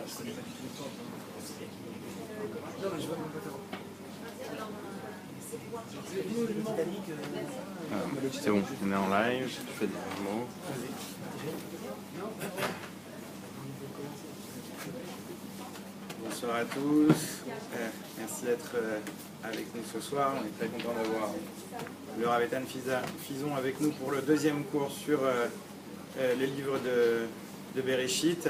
C'est bon, on est en live, je fais des mouvements. Bonsoir à tous, merci d'être avec nous ce soir. On est très content d'avoir le Rav Eitan Fison avec nous pour le deuxième cours sur les livres de Bereshit.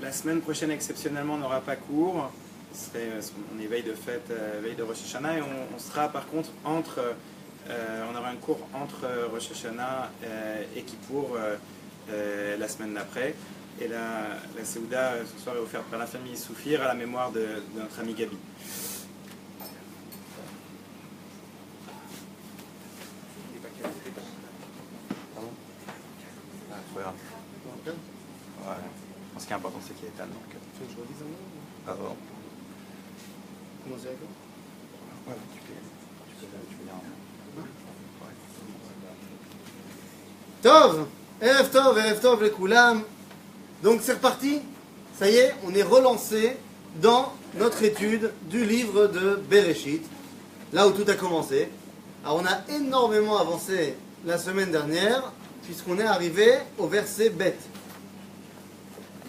La semaine prochaine, exceptionnellement, on n'aura pas cours. On est veille de fête, veille de Rosh Hashanah, et on sera par contre on aura un cours entre Rosh Hashanah et Kippour la semaine d'après. Et la Seouda ce soir est offerte par la famille Soufir à la mémoire de notre ami Gabi. Ce qui est important, c'est qu'il y ait Ethan. Tu veux que je redise un mot? Pardon. Comment c'est d'accord? Ouais, tu peux dire un mot. Tov, Erev Tov, les Koulam. Donc c'est reparti. Ça y est, on est relancé dans notre étude du livre de Bereshit, là où tout a commencé. Alors on a énormément avancé la semaine dernière, puisqu'on est arrivé au verset Bet.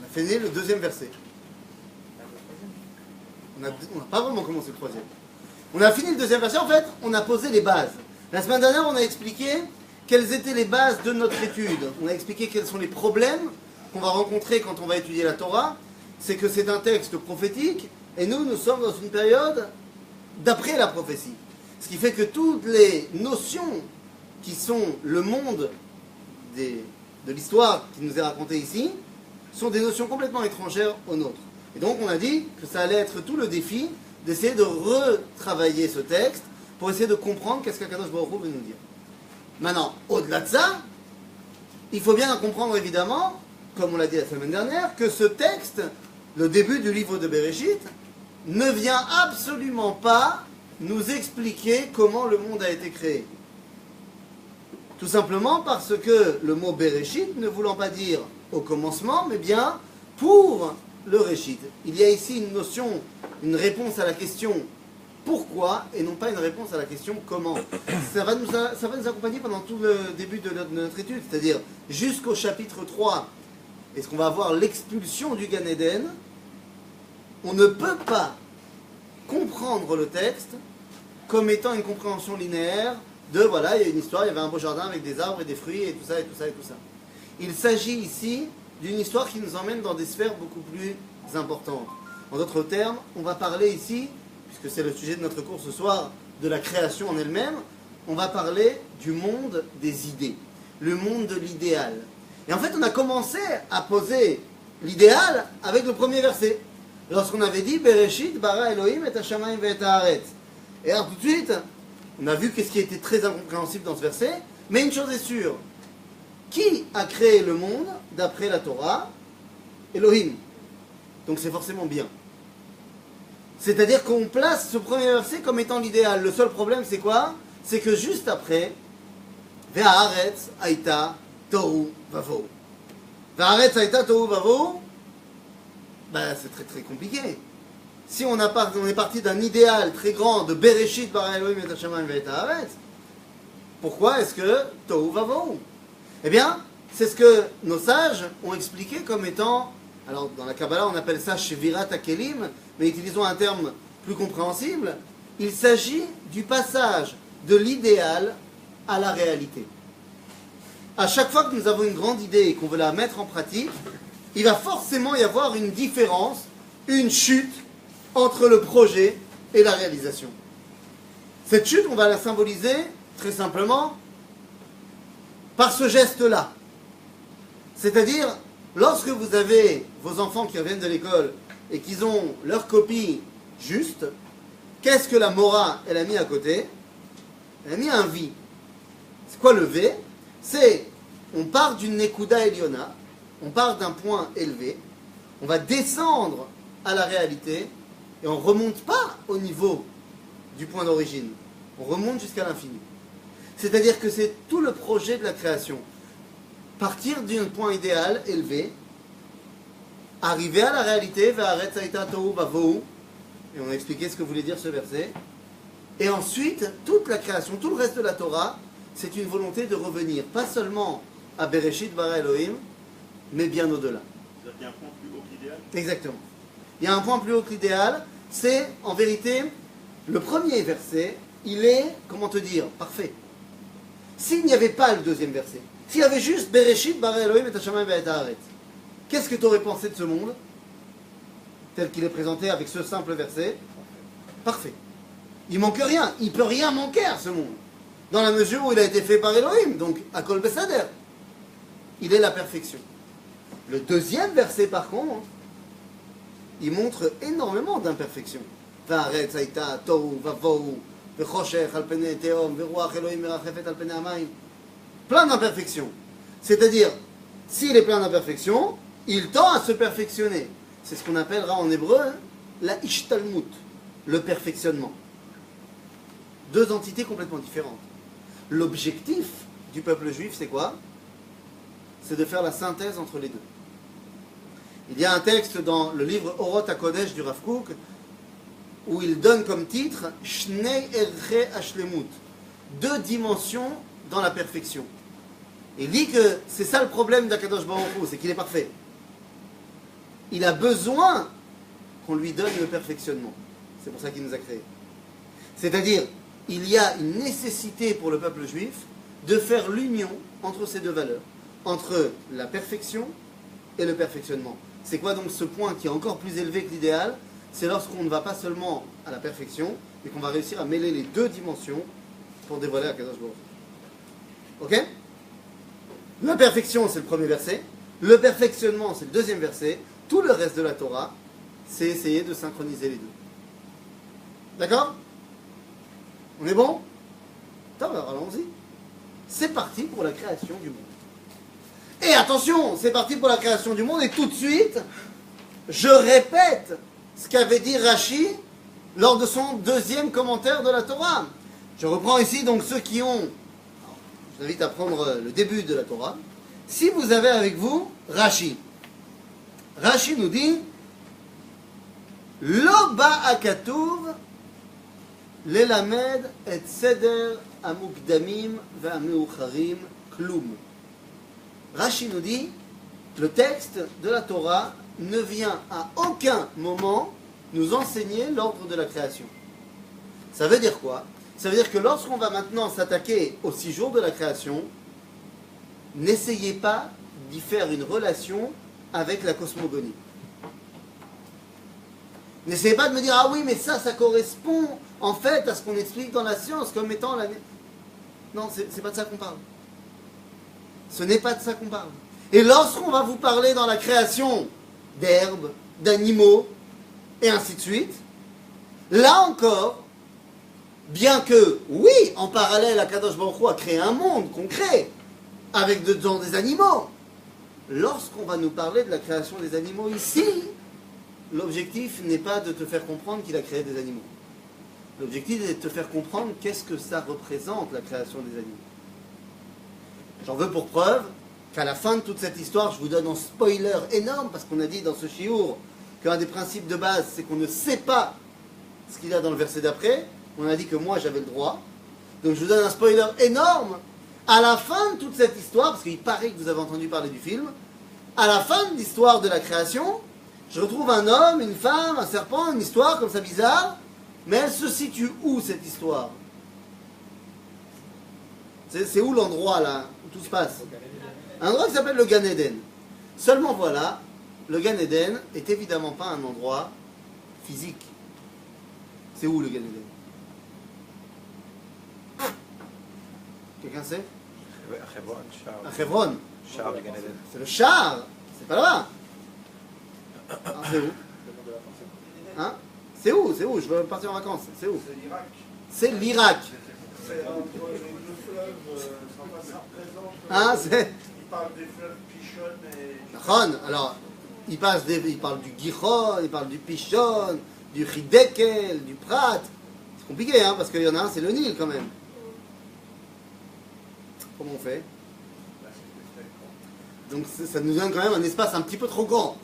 On a fini le deuxième verset. On n'a pas vraiment commencé le troisième. On a fini le deuxième verset, en fait, on a posé les bases. La semaine dernière, on a expliqué quelles étaient les bases de notre étude. On a expliqué quels sont les problèmes qu'on va rencontrer quand on va étudier la Torah. C'est que c'est un texte prophétique, et nous sommes dans une période d'après la prophétie. Ce qui fait que toutes les notions qui sont le monde de l'histoire qui nous est racontée ici, sont des notions complètement étrangères aux nôtres. Et donc on a dit que ça allait être tout le défi d'essayer de retravailler ce texte pour essayer de comprendre qu'est-ce qu'Akadosh Baruch Hu veut nous dire. Maintenant, au-delà de ça, il faut bien comprendre évidemment, comme on l'a dit la semaine dernière, que ce texte, le début du livre de Bereshit, ne vient absolument pas nous expliquer comment le monde a été créé. Tout simplement parce que le mot Bereshit, ne voulant pas dire au commencement, mais bien pour le Réchit. Il y a ici une notion, une réponse à la question pourquoi, et non pas une réponse à la question comment. Ça va nous accompagner pendant tout le début de notre étude, c'est-à-dire jusqu'au chapitre 3, est-ce qu'on va avoir l'expulsion du Gan Eden. On ne peut pas comprendre le texte comme étant une compréhension linéaire de voilà, il y a une histoire, il y avait un beau jardin avec des arbres et des fruits et tout ça et tout ça et tout ça. Il s'agit ici d'une histoire qui nous emmène dans des sphères beaucoup plus importantes. En d'autres termes, on va parler ici, puisque c'est le sujet de notre cours ce soir, de la création en elle-même, on va parler du monde des idées, le monde de l'idéal. Et en fait, on a commencé à poser l'idéal avec le premier verset. Lorsqu'on avait dit « Bereshit bara Elohim et hashamayim ve'et haaretz ». Et alors tout de suite, on a vu qu'est-ce qui était très incompréhensible dans ce verset, mais une chose est sûre, qui a créé le monde d'après la Torah? Elohim. Donc c'est forcément bien. C'est-à-dire qu'on place ce premier verset comme étant l'idéal. Le seul problème c'est quoi? C'est que juste après, Ve'haaretz haïta tohu vavo. Ve'haaretz haïta tohu vavo, ben c'est très très compliqué. Si on est parti d'un idéal très grand de Bereshit bara Elohim et hashamayim ve'et haaretz, pourquoi est-ce que tohu vavo? Eh bien, c'est ce que nos sages ont expliqué comme étant, alors dans la Kabbalah on appelle ça Shvirat HaKelim, mais utilisons un terme plus compréhensible, il s'agit du passage de l'idéal à la réalité. À chaque fois que nous avons une grande idée et qu'on veut la mettre en pratique, il va forcément y avoir une différence, une chute entre le projet et la réalisation. Cette chute, on va la symboliser très simplement par ce geste-là. C'est-à-dire, lorsque vous avez vos enfants qui reviennent de l'école et qu'ils ont leur copie juste, qu'est-ce que la Mora, elle a mis à côté? Elle a mis un V. C'est quoi le V? C'est, on part d'une Nekuda Eliona, on part d'un point élevé, on va descendre à la réalité et on ne remonte pas au niveau du point d'origine. On remonte jusqu'à l'infini. C'est-à-dire que c'est tout le projet de la création. Partir d'un point idéal élevé arriver à la réalité, Ve'aretz haïta tohu vavohu, et on a expliqué ce que voulait dire ce verset. Et ensuite, toute la création, tout le reste de la Torah, c'est une volonté de revenir, pas seulement à Bereshit bara Elohim, mais bien au-delà. C'est-à-dire qu'il y a un point plus haut que l'idéal. Exactement. Il y a un point plus haut que l'idéal, c'est en vérité, le premier verset, il est, comment te dire, parfait. S'il n'y avait pas le deuxième verset, s'il y avait juste Bereshit bara Elohim et Hashamayim ve'et haaretz, qu'est-ce que tu aurais pensé de ce monde, tel qu'il est présenté avec ce simple verset? Parfait. Il manque rien, il peut rien manquer à ce monde, dans la mesure où il a été fait par Elohim, donc à Kol Besader. Il est la perfection. Le deuxième verset, par contre, il montre énormément d'imperfections. Va'aretz haïta tohu vavohu vechoshech al penei tehom veruach Elohim merachefet al penei hamayim. Plein d'imperfections. C'est-à-dire, s'il est plein d'imperfections, il tend à se perfectionner. C'est ce qu'on appellera en hébreu la ishtalmut, le perfectionnement. Deux entités complètement différentes. L'objectif du peuple juif, c'est quoi? C'est de faire la synthèse entre les deux. Il y a un texte dans le livre Orot HaKodesh du Rav Kook où il donne comme titre Shnei Erche Hashlemut, deux dimensions dans la perfection. Il dit que c'est ça le problème d'Akadosh Baruch Hu, c'est qu'il est parfait. Il a besoin qu'on lui donne le perfectionnement. C'est pour ça qu'il nous a créés. C'est-à-dire, il y a une nécessité pour le peuple juif de faire l'union entre ces deux valeurs, entre la perfection et le perfectionnement. C'est quoi donc ce point qui est encore plus élevé que l'idéal? C'est lorsqu'on ne va pas seulement à la perfection, mais qu'on va réussir à mêler les deux dimensions pour dévoiler Akadosh Baruch Hu. Ok? La perfection, c'est le premier verset. Le perfectionnement, c'est le deuxième verset. Tout le reste de la Torah, c'est essayer de synchroniser les deux. D'accord? On est bon? Alors allons-y. C'est parti pour la création du monde. Et attention, c'est parti pour la création du monde, et tout de suite, je répète ce qu'avait dit Rashi lors de son deuxième commentaire de la Torah. Je reprends ici donc ceux qui ont... Je vous invite à prendre le début de la Torah. Si vous avez avec vous Rashi. Rashi nous dit Lo ba'a katuv lelamed et seder amukdamim ve'ameucharim klum. Rashi nous dit, le texte de la Torah ne vient à aucun moment nous enseigner l'ordre de la création. Ça veut dire quoi? Ça veut dire que lorsqu'on va maintenant s'attaquer aux 6 jours de la création, n'essayez pas d'y faire une relation avec la cosmogonie. N'essayez pas de me dire, ah oui, mais ça correspond en fait à ce qu'on explique dans la science comme étant la... Non, c'est pas de ça qu'on parle. Ce n'est pas de ça qu'on parle. Et lorsqu'on va vous parler dans la création d'herbes, d'animaux, et ainsi de suite, là encore, bien que, oui, en parallèle, Akadosh Baruch Hu a créé un monde concret, avec dedans des animaux, lorsqu'on va nous parler de la création des animaux ici, l'objectif n'est pas de te faire comprendre qu'il a créé des animaux. L'objectif est de te faire comprendre qu'est-ce que ça représente, la création des animaux. J'en veux pour preuve qu'à la fin de toute cette histoire, je vous donne un spoiler énorme, parce qu'on a dit dans ce shiur qu'un des principes de base, c'est qu'on ne sait pas ce qu'il y a dans le verset d'après. On a dit que moi, j'avais le droit. Donc je vous donne un spoiler énorme. À la fin de toute cette histoire, parce qu'il paraît que vous avez entendu parler du film, à la fin de l'histoire de la création, je retrouve un homme, une femme, un serpent, une histoire comme ça bizarre, mais elle se situe où, cette histoire? C'est où l'endroit là où tout se passe? Un endroit qui s'appelle le Gan Eden. Seulement voilà, le Gan Eden est évidemment pas un endroit physique. C'est où le Gan Eden? Quelqu'un sait? À Hebron. Char du Gan Eden. C'est le char. C'est pas là-bas. C'est où? Hein? C'est où? C'est où? Je veux partir en vacances. C'est où? C'est l'Irak. C'est l'Irak. C'est entre le fleuve, ça représente. Hein? C'est... Il parle des fleuves Pichon et. Nachon. Alors, il parle du Gihon, il parle du Pichon, du Hidekel, du Prat. C'est compliqué, hein, parce qu'il y en a un, c'est le Nil quand même. Comment on fait? Donc ça nous donne quand même un espace un petit peu trop grand.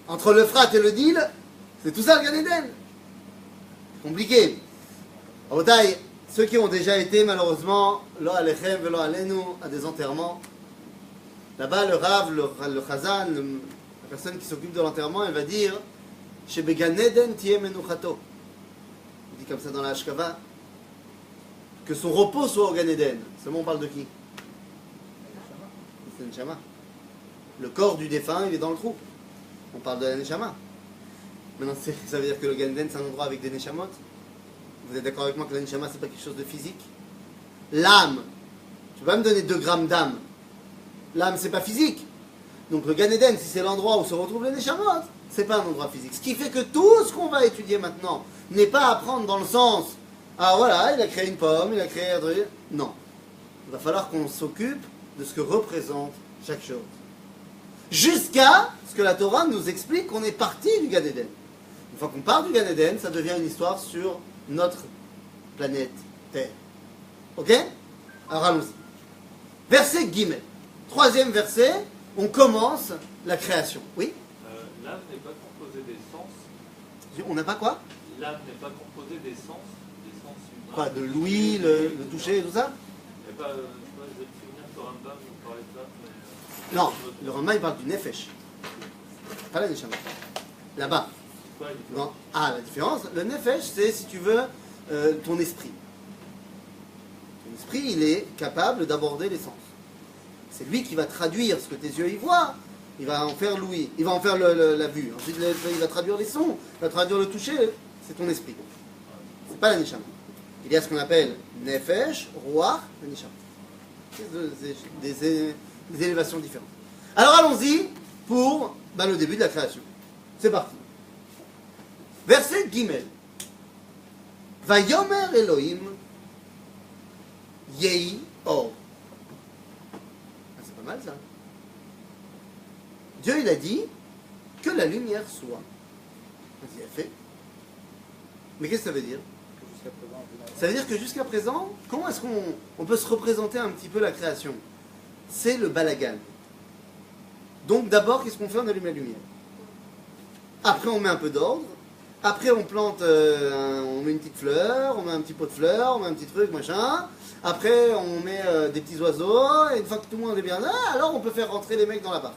Entre l'Euphrate et le Nil, c'est tout ça le Gan Eden. Compliqué. Rabotai, ceux qui ont déjà été malheureusement, lo alechem velo alenu, à des enterrements, là-bas le Rav, le Chazan, la personne qui s'occupe de l'enterrement, elle va dire chez Began Eden tiye menuchato. On dit comme ça dans la Hashkava, que son repos soit au Gan Eden. Seulement on parle de qui? C'est Neshama. Le corps du défunt, il est dans le trou. On parle de la Neshama. Maintenant, ça veut dire que le Gan Eden, c'est un endroit avec des Neshamot. Vous êtes d'accord avec moi que la Neshama, c'est pas quelque chose de physique? L'âme, tu vas me donner 2 grammes d'âme. L'âme, c'est pas physique. Donc le Gan Eden, si c'est l'endroit où se retrouvent les Neshamot, c'est pas un endroit physique. Ce qui fait que tout ce qu'on va étudier maintenant n'est pas à prendre dans le sens, ah voilà, il a créé une pomme, il a créé un truc. Non. Il va falloir qu'on s'occupe de ce que représente chaque chose. Jusqu'à ce que la Torah nous explique qu'on est parti du Gan Eden. Une fois qu'on part du Gan Eden, ça devient une histoire sur notre planète Terre. Ok? Alors allons-y. Verset Gimel. 3e verset, on commence la création. Oui? L'âme n'est pas composée des sens. On n'a pas quoi? L'âme n'est pas composée des sens humains. Quoi? De l'ouïe, le toucher, tout ça? Et pas, je vais te souvenir que Rambam nous parlait de ça. Mais, Non, le Rambam il parle du Nefesh. Pas la Neshama. Là-bas. c'est quoi la différence? Non. Ah, la différence, le Nefesh, c'est, si tu veux, ton esprit. Ton esprit, il est capable d'aborder les sens. C'est lui qui va traduire ce que tes yeux y voient. Il va en faire l'ouïe, il va en faire la vue. Ensuite, il va traduire les sons, il va traduire le toucher. C'est ton esprit. C'est pas la Neshama. Il y a ce qu'on appelle Nefesh, Ruach, la Neshama. C'est des élévations différentes. Alors allons-y pour le début de la création. C'est parti. Verset Gimel. Vayomer Elohim Yehi Or. C'est pas mal ça. Dieu il a dit que la lumière soit. Il a fait. Mais qu'est-ce que ça veut dire? Ça veut dire que jusqu'à présent, comment est-ce qu'on peut se représenter un petit peu la création? C'est le balagan. Donc d'abord, qu'est-ce qu'on fait? On allume la lumière. Après, on met un peu d'ordre. Après, on plante, on met une petite fleur, on met un petit pot de fleurs, on met un petit truc, machin. Après, on met des petits oiseaux. Et une fois que tout le monde est bien là, alors on peut faire rentrer les mecs dans l'appart.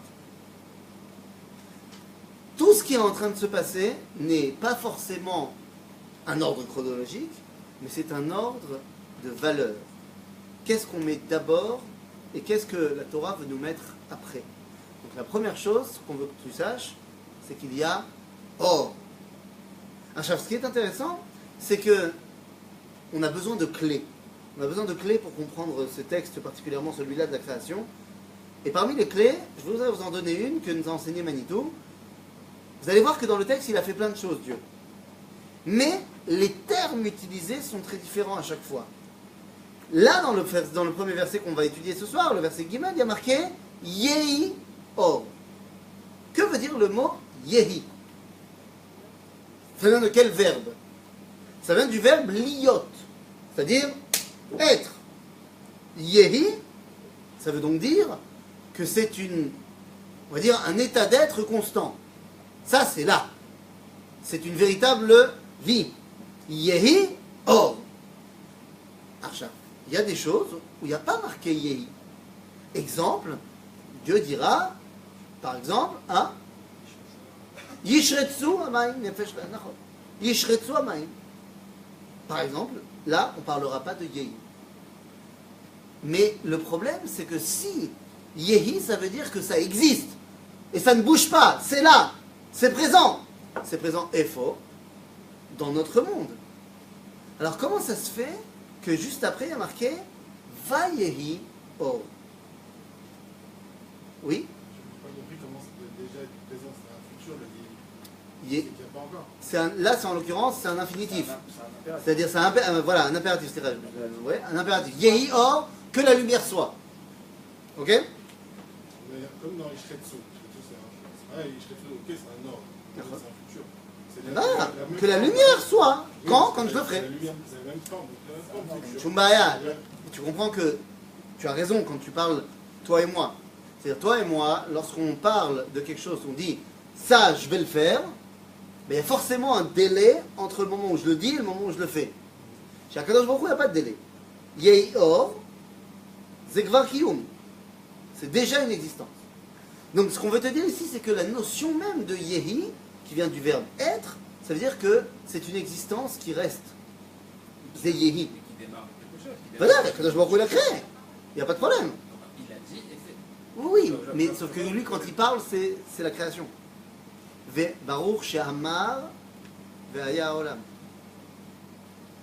Tout ce qui est en train de se passer n'est pas forcément un ordre chronologique, mais c'est un ordre de valeur. Qu'est-ce qu'on met d'abord et qu'est-ce que la Torah veut nous mettre après? Donc la première chose qu'on veut que tu saches, c'est qu'il y a or. Alors, ce qui est intéressant, c'est que on a besoin de clés. On a besoin de clés pour comprendre ce texte, particulièrement celui-là de la création. Et parmi les clés, je voudrais vous en donner une que nous a enseigné Manitou. Vous allez voir que dans le texte, il a fait plein de choses, Dieu. Mais les termes utilisés sont très différents à chaque fois. Là, dans le premier verset qu'on va étudier ce soir, le verset Gimel, il y a marqué Yehi Or. Que veut dire le mot Yehi? Ça vient de quel verbe? Ça vient du verbe liot, c'est-à-dire être. Yehi, ça veut donc dire que c'est on va dire, un état d'être constant. Ça, c'est là. C'est une véritable vie. Yehi Or. Archa. Il y a des choses où il n'y a pas marqué Yehi. Exemple, Dieu dira, par exemple, à Yishretsu Amayim Nefesh Nachot. Yishretsu Amayim. Par exemple, là, on ne parlera pas de Yehi. Mais le problème, c'est que si Yehi, ça veut dire que ça existe. Et ça ne bouge pas. C'est là. C'est présent. C'est présent et faux dans notre monde. Alors comment ça se fait que juste après il y a marqué Vayehi Or? Oui? Je n'ai pas compris comment ça peut déjà être présent, c'est un futur, le Ye- c'est qu'il n'y a pas encore. Là, c'est en l'occurrence, c'est un infinitif. C'est un impératif. C'est-à-dire, c'est voilà, un impératif. Ouais, un impératif. Yehi Or, que la lumière soit. Ok? Mais comme dans Ishretsu, c'est pareil, Ishretsu, ok, c'est un ordre, mais c'est un futur. C'est Ah, même que la forme. lumière soit. Oui, Quand c'est je le la ferai. lumière, c'est la même forme, donc la même forme, futur. Chumbaya, Ouais. tu comprends que tu as raison quand tu parles toi et moi. C'est-à-dire toi et moi, lorsqu'on parle de quelque chose, on dit ça je vais le faire, mais il y a forcément un délai entre le moment où je le dis et le moment où je le fais. Chez Akadosh Baruch Hu, il n'y a pas de délai. Yehi or, Zekvar Kiyum. C'est déjà une existence. Donc ce qu'on veut te dire ici, c'est que la notion même de Yehi, qui vient du verbe être, ça veut dire que c'est une existence qui reste. C'est Yehi. Qui démarre quelque chose. Voilà, Akadosh Baruch Hu l'a créé. Il n'y a pas de problème. Il a dit et fait. Oui, mais sauf que lui, quand il parle, c'est la création. Baruch she'amar ve'aya olam.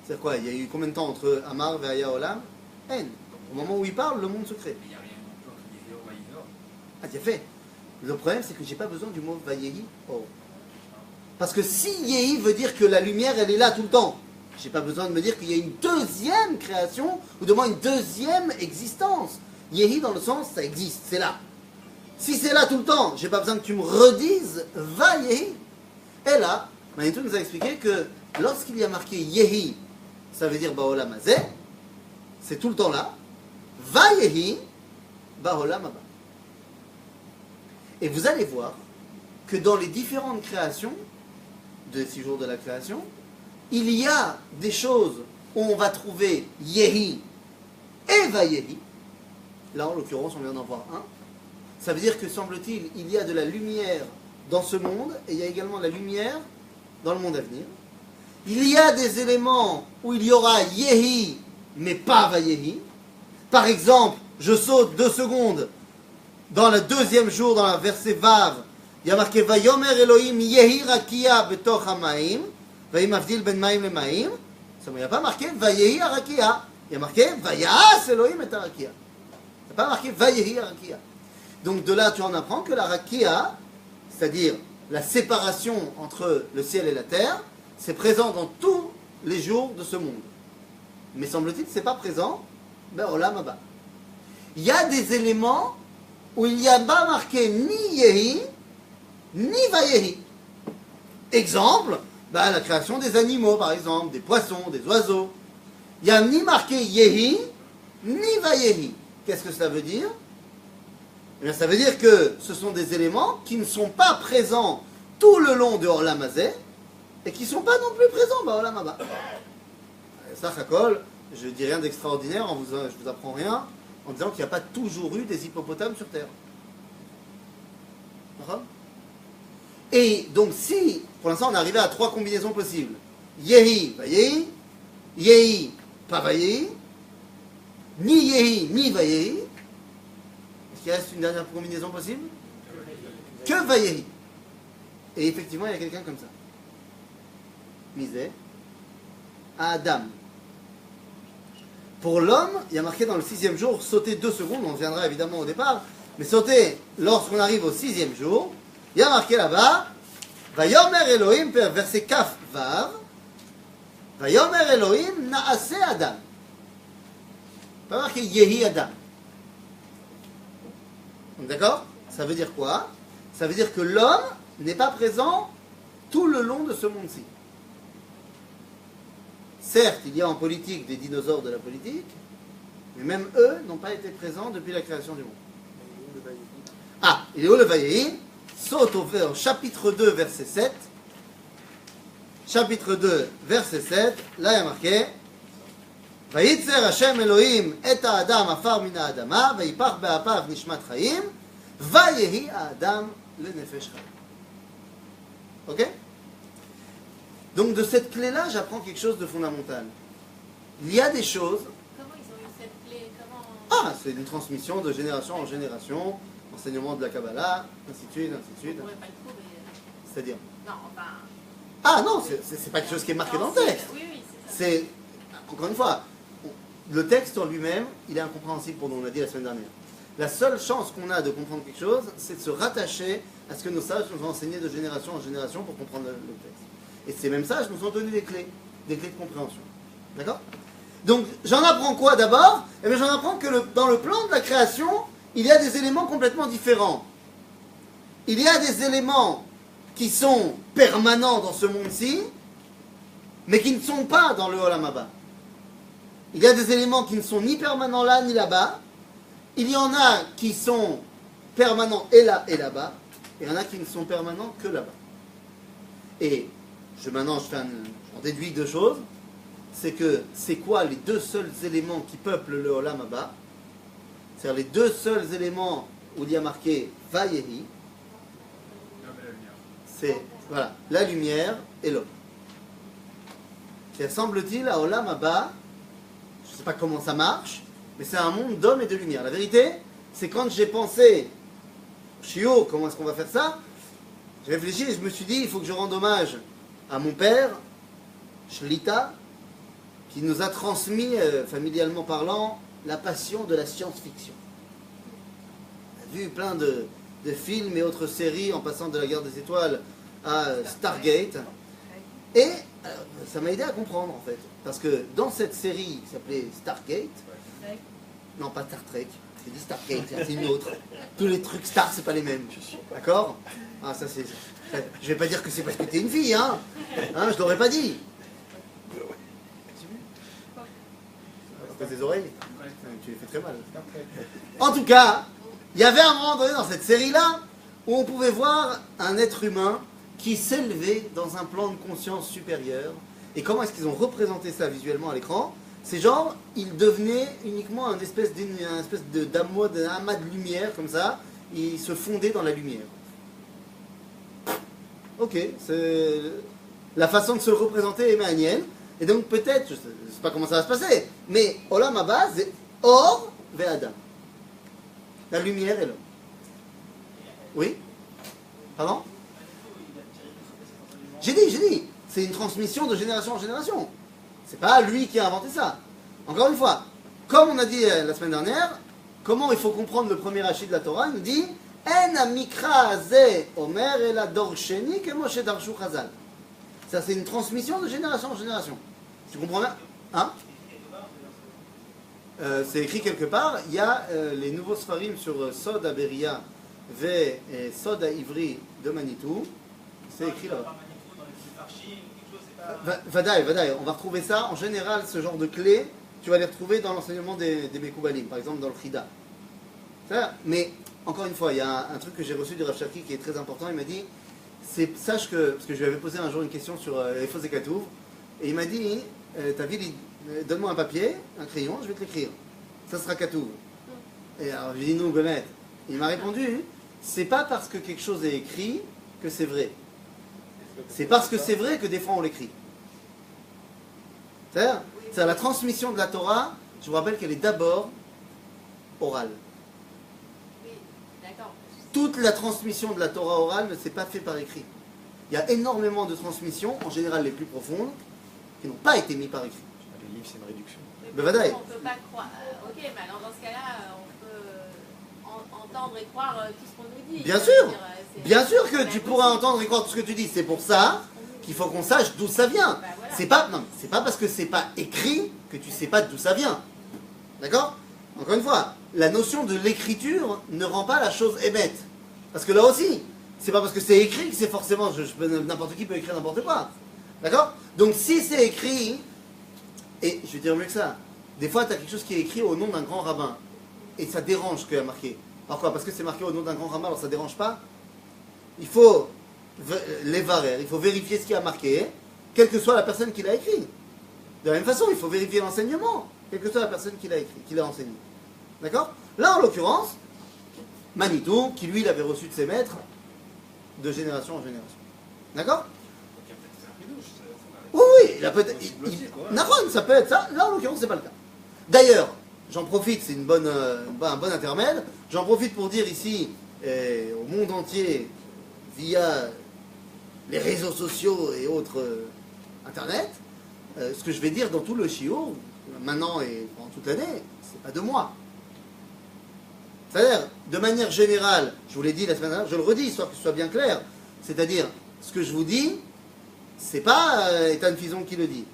C'est quoi? Il y a eu combien de temps entre Amar ve'aya olam? En. Au moment où il parle, le monde se crée. Mais il n'y a rien non plus entre Yéhéor et Vaïzor. Ah, tu as fait. Le problème, c'est que j'ai pas besoin du mot vayehi. Oh. Parce que si Yehi veut dire que la lumière, elle est là tout le temps, j'ai pas besoin de me dire qu'il y a une deuxième création, ou de moins une deuxième existence. Yehi, dans le sens, ça existe, c'est là. Si c'est là tout le temps, j'ai pas besoin que tu me redises va Yehi. Et là, Manitou nous a expliqué que lorsqu'il y a marqué Yehi, ça veut dire Baolam Hazeh, c'est tout le temps là. Va Yehi, Baolam Haba. Et vous allez voir que dans les différentes créations, de 6 jours de la création, il y a des choses où on va trouver Yehi et Vayehi. Là, en l'occurrence, on vient d'en voir un. Ça veut dire que, semble-t-il, il y a de la lumière dans ce monde et il y a également de la lumière dans le monde à venir. Il y a des éléments où il y aura Yehi, mais pas Vayehi. Par exemple, je saute 2 secondes dans le 2e jour, dans la verset Vav, il y a marqué Vayomer Elohim Yehi Rakia betoch hamaim, Vayim avdil ben maim le maim. Ça il n'y a pas marqué Vayehi Arakia. Il y a marqué Vayas Elohim et Arakia. Il n'y a pas marqué Vayehi Arakia. Donc de là, tu en apprends que la Rakia, c'est-à-dire la séparation entre le ciel et la terre, c'est présent dans tous les jours de ce monde. Mais semble-t-il, ce n'est pas présent, ben Olam Haba. Il y a des éléments où il n'y a pas marqué ni Yehi, ni Vayehi. Exemple, ben la création des animaux, par exemple, des poissons, des oiseaux. Il n'y a ni marqué Yehi, ni Vayehi. Qu'est-ce que cela veut dire? Eh bien, ça veut dire que ce sont des éléments qui ne sont pas présents tout le long de Olam Hazeh et qui ne sont pas non plus présents dans Olam Haba. Ça, Chakol, je ne dis rien d'extraordinaire, je ne vous apprends rien, en disant qu'il n'y a pas toujours eu des hippopotames sur Terre. D'accord? Et donc si, pour l'instant, on est arrivé à 3 combinaisons possibles. Yehi, Vayehi, Yehi, pas Vayehi, ni Yehi, ni Vayehi. Est-ce qu'il reste une dernière combinaison possible? Que Vayehi. Et effectivement, il y a quelqu'un comme ça. Misé, Adam. Pour l'homme, il y a marqué dans le 6e jour, sauter 2 secondes, on reviendra évidemment au départ, mais sauter lorsqu'on arrive au 6e jour, il y a marqué là-bas, Vayomer Elohim, verset Kaf Vav, Vayomer Elohim Naase Adam. Pas marqué Yehi Adam. D'accord? Ça veut dire quoi? Ça veut dire que l'homme n'est pas présent tout le long de ce monde-ci. Certes, il y a en politique des dinosaures de la politique, mais même eux n'ont pas été présents depuis la création du monde. Ah, il est où le Vayehi? Saute au chapitre 2, verset 7. Chapitre 2, verset 7. Là, il y a marqué Vayitzer Hashem Elohim et Adam afar mina Adama, vayipach be'apav nishmat chaim, vayehi Adam le nefesh chaim. Ok? Donc de cette clé-là, j'apprends quelque chose de fondamental. Il y a des choses... Comment ils ont eu cette clé? Ah, c'est une transmission de génération en génération, enseignement de la Kabbalah, ainsi de suite, ainsi de On suite. ne pourrait pas le trouver. C'est-à-dire... Non, enfin... Ah non, c'est pas quelque chose qui est marqué dans le texte. Oui, oui, c'est ça. C'est, encore une fois, le texte en lui-même, il est incompréhensible pour nous, on l'a dit la semaine dernière. La seule chance qu'on a de comprendre quelque chose, c'est de se rattacher à ce que nos sages nous ont enseigné de génération en génération pour comprendre le texte. Et ces mêmes sages nous ont donné des clés de compréhension. D'accord? Donc, j'en apprends quoi d'abord? Eh bien, j'en apprends que dans le plan de la création, il y a des éléments complètement différents. Il y a des éléments qui sont permanents dans ce monde-ci, mais qui ne sont pas dans le Olam Haba. Il y a des éléments qui ne sont ni permanents là, ni là-bas. Il y en a qui sont permanents et là et là-bas. et il y en a qui ne sont permanents que là-bas. Et maintenant, j'en déduis deux choses. C'est que c'est quoi les deux seuls éléments qui peuplent le Olam Haba? C'est-à-dire les deux seuls éléments où il y a marqué Vayehi, c'est voilà, la lumière et l'homme. Et semble-t-il, à Olam Haba, je ne sais pas comment ça marche, mais c'est un monde d'hommes et de lumière. La vérité, c'est quand j'ai pensé, Shio, comment est-ce qu'on va faire ça? J'ai réfléchi et je me suis dit, il faut que je rende hommage à mon père, Shlita, qui nous a transmis, familialement parlant, la passion de la science-fiction. On a vu plein de films et autres séries en passant de la Guerre des Étoiles à Stargate. Et ça m'a aidé à comprendre en fait. Parce que dans cette série qui s'appelait Stargate, non pas Star Trek, j'ai dit Stargate, c'est une autre. Tous les trucs Star, c'est pas les mêmes. D'accord? Ah, ça c'est. Je vais pas dire que c'est parce que t'es une fille, hein, je l'aurais pas dit. Tes oreilles? Tu les fais très mal. En tout cas, il y avait un moment donné dans cette série-là où on pouvait voir un être humain qui s'élevait dans un plan de conscience supérieur. Et comment est-ce qu'ils ont représenté ça visuellement à l'écran? C'est genre, il devenait uniquement un espèce d'amas de lumière comme ça. Il se fondait dans la lumière. Ok, c'est la façon de se le représenter est manienne. Et donc peut-être, je ne sais pas comment ça va se passer, mais Olam Haba, c'est Or Ve'Adam. La lumière et l'homme. Oui? Pardon? J'ai dit, c'est une transmission de génération en génération. C'est pas lui qui a inventé ça. Encore une fois, comme on a dit la semaine dernière, comment il faut comprendre le premier rachis de la Torah? Il nous dit En amikra ze omer el ador sheni kemo shedarshu chazal. Ça, c'est une transmission de génération en génération. Tu comprends bien? Hein? C'est écrit quelque part. Il y a les nouveaux Sfarim sur Sod Beria et Sod Ivri de Manitou. C'est écrit là-bas. Vadaï, on va retrouver ça. En général, ce genre de clés, tu vas les retrouver dans l'enseignement des Mekoubalim, par exemple dans le Chida. Mais, encore une fois, il y a un truc que j'ai reçu du Rav Cherki qui est très important. Il m'a dit, sache que, parce que je lui avais posé un jour une question sur les faux Ekatouv, et il m'a dit, donne-moi un papier, un crayon, je vais te l'écrire. Ça sera Katouv. Et alors, je lui ai dit, non, Gomet. Il m'a répondu, c'est pas parce que quelque chose est écrit que c'est vrai. C'est parce que c'est vrai que des fois on l'écrit. C'est-à-dire, la transmission de la Torah, je vous rappelle qu'elle est d'abord orale. Oui, d'accord. Toute la transmission de la Torah orale ne s'est pas faite par écrit. Il y a énormément de transmissions, en général les plus profondes, qui n'ont pas été mises par écrit. Les livres, c'est une réduction. Mais Vadaï. on ne peut pas croire. Ok, mais alors dans ce cas-là, on peut entendre et croire tout ce qu'on nous dit. Bien sûr. Bien sûr que tu pourras entendre et croire tout ce que tu dis. C'est pour ça qu'il faut qu'on sache d'où ça vient. Bah, voilà. C'est pas parce que c'est pas écrit que tu sais pas d'où ça vient. D'accord? Encore une fois, la notion de l'écriture ne rend pas la chose émette. Parce que là aussi, c'est pas parce que c'est écrit que c'est forcément. N'importe qui peut écrire n'importe quoi. D'accord? Donc si c'est écrit, et je vais dire mieux que ça, des fois tu as quelque chose qui est écrit au nom d'un grand rabbin. Et ça dérange qu'il y a marqué. Pourquoi? Parce que c'est marqué au nom d'un grand rabbin, alors ça dérange pas? Il faut les varer, il faut vérifier ce qui a marqué, quelle que soit la personne qui l'a écrit. De la même façon, il faut vérifier l'enseignement, quelle que soit la personne qui l'a écrit, qui l'a enseigné. D'accord? Là, en l'occurrence, Manitou, qui lui l'avait reçu de ses maîtres, de génération en génération. D'accord? Oui, il a peut-être. Naron, ça peut être ça. Là, en l'occurrence, c'est pas le cas. D'ailleurs, j'en profite, c'est un bon intermède. J'en profite pour dire ici, au monde entier, via les réseaux sociaux et autres Internet, ce que je vais dire dans tout le shiur, maintenant et pendant toute l'année, c'est pas de moi. C'est-à-dire, de manière générale, je vous l'ai dit la semaine dernière, je le redis, histoire que ce soit bien clair, c'est-à-dire, ce que je vous dis, c'est pas Ethan Fison qui le dit.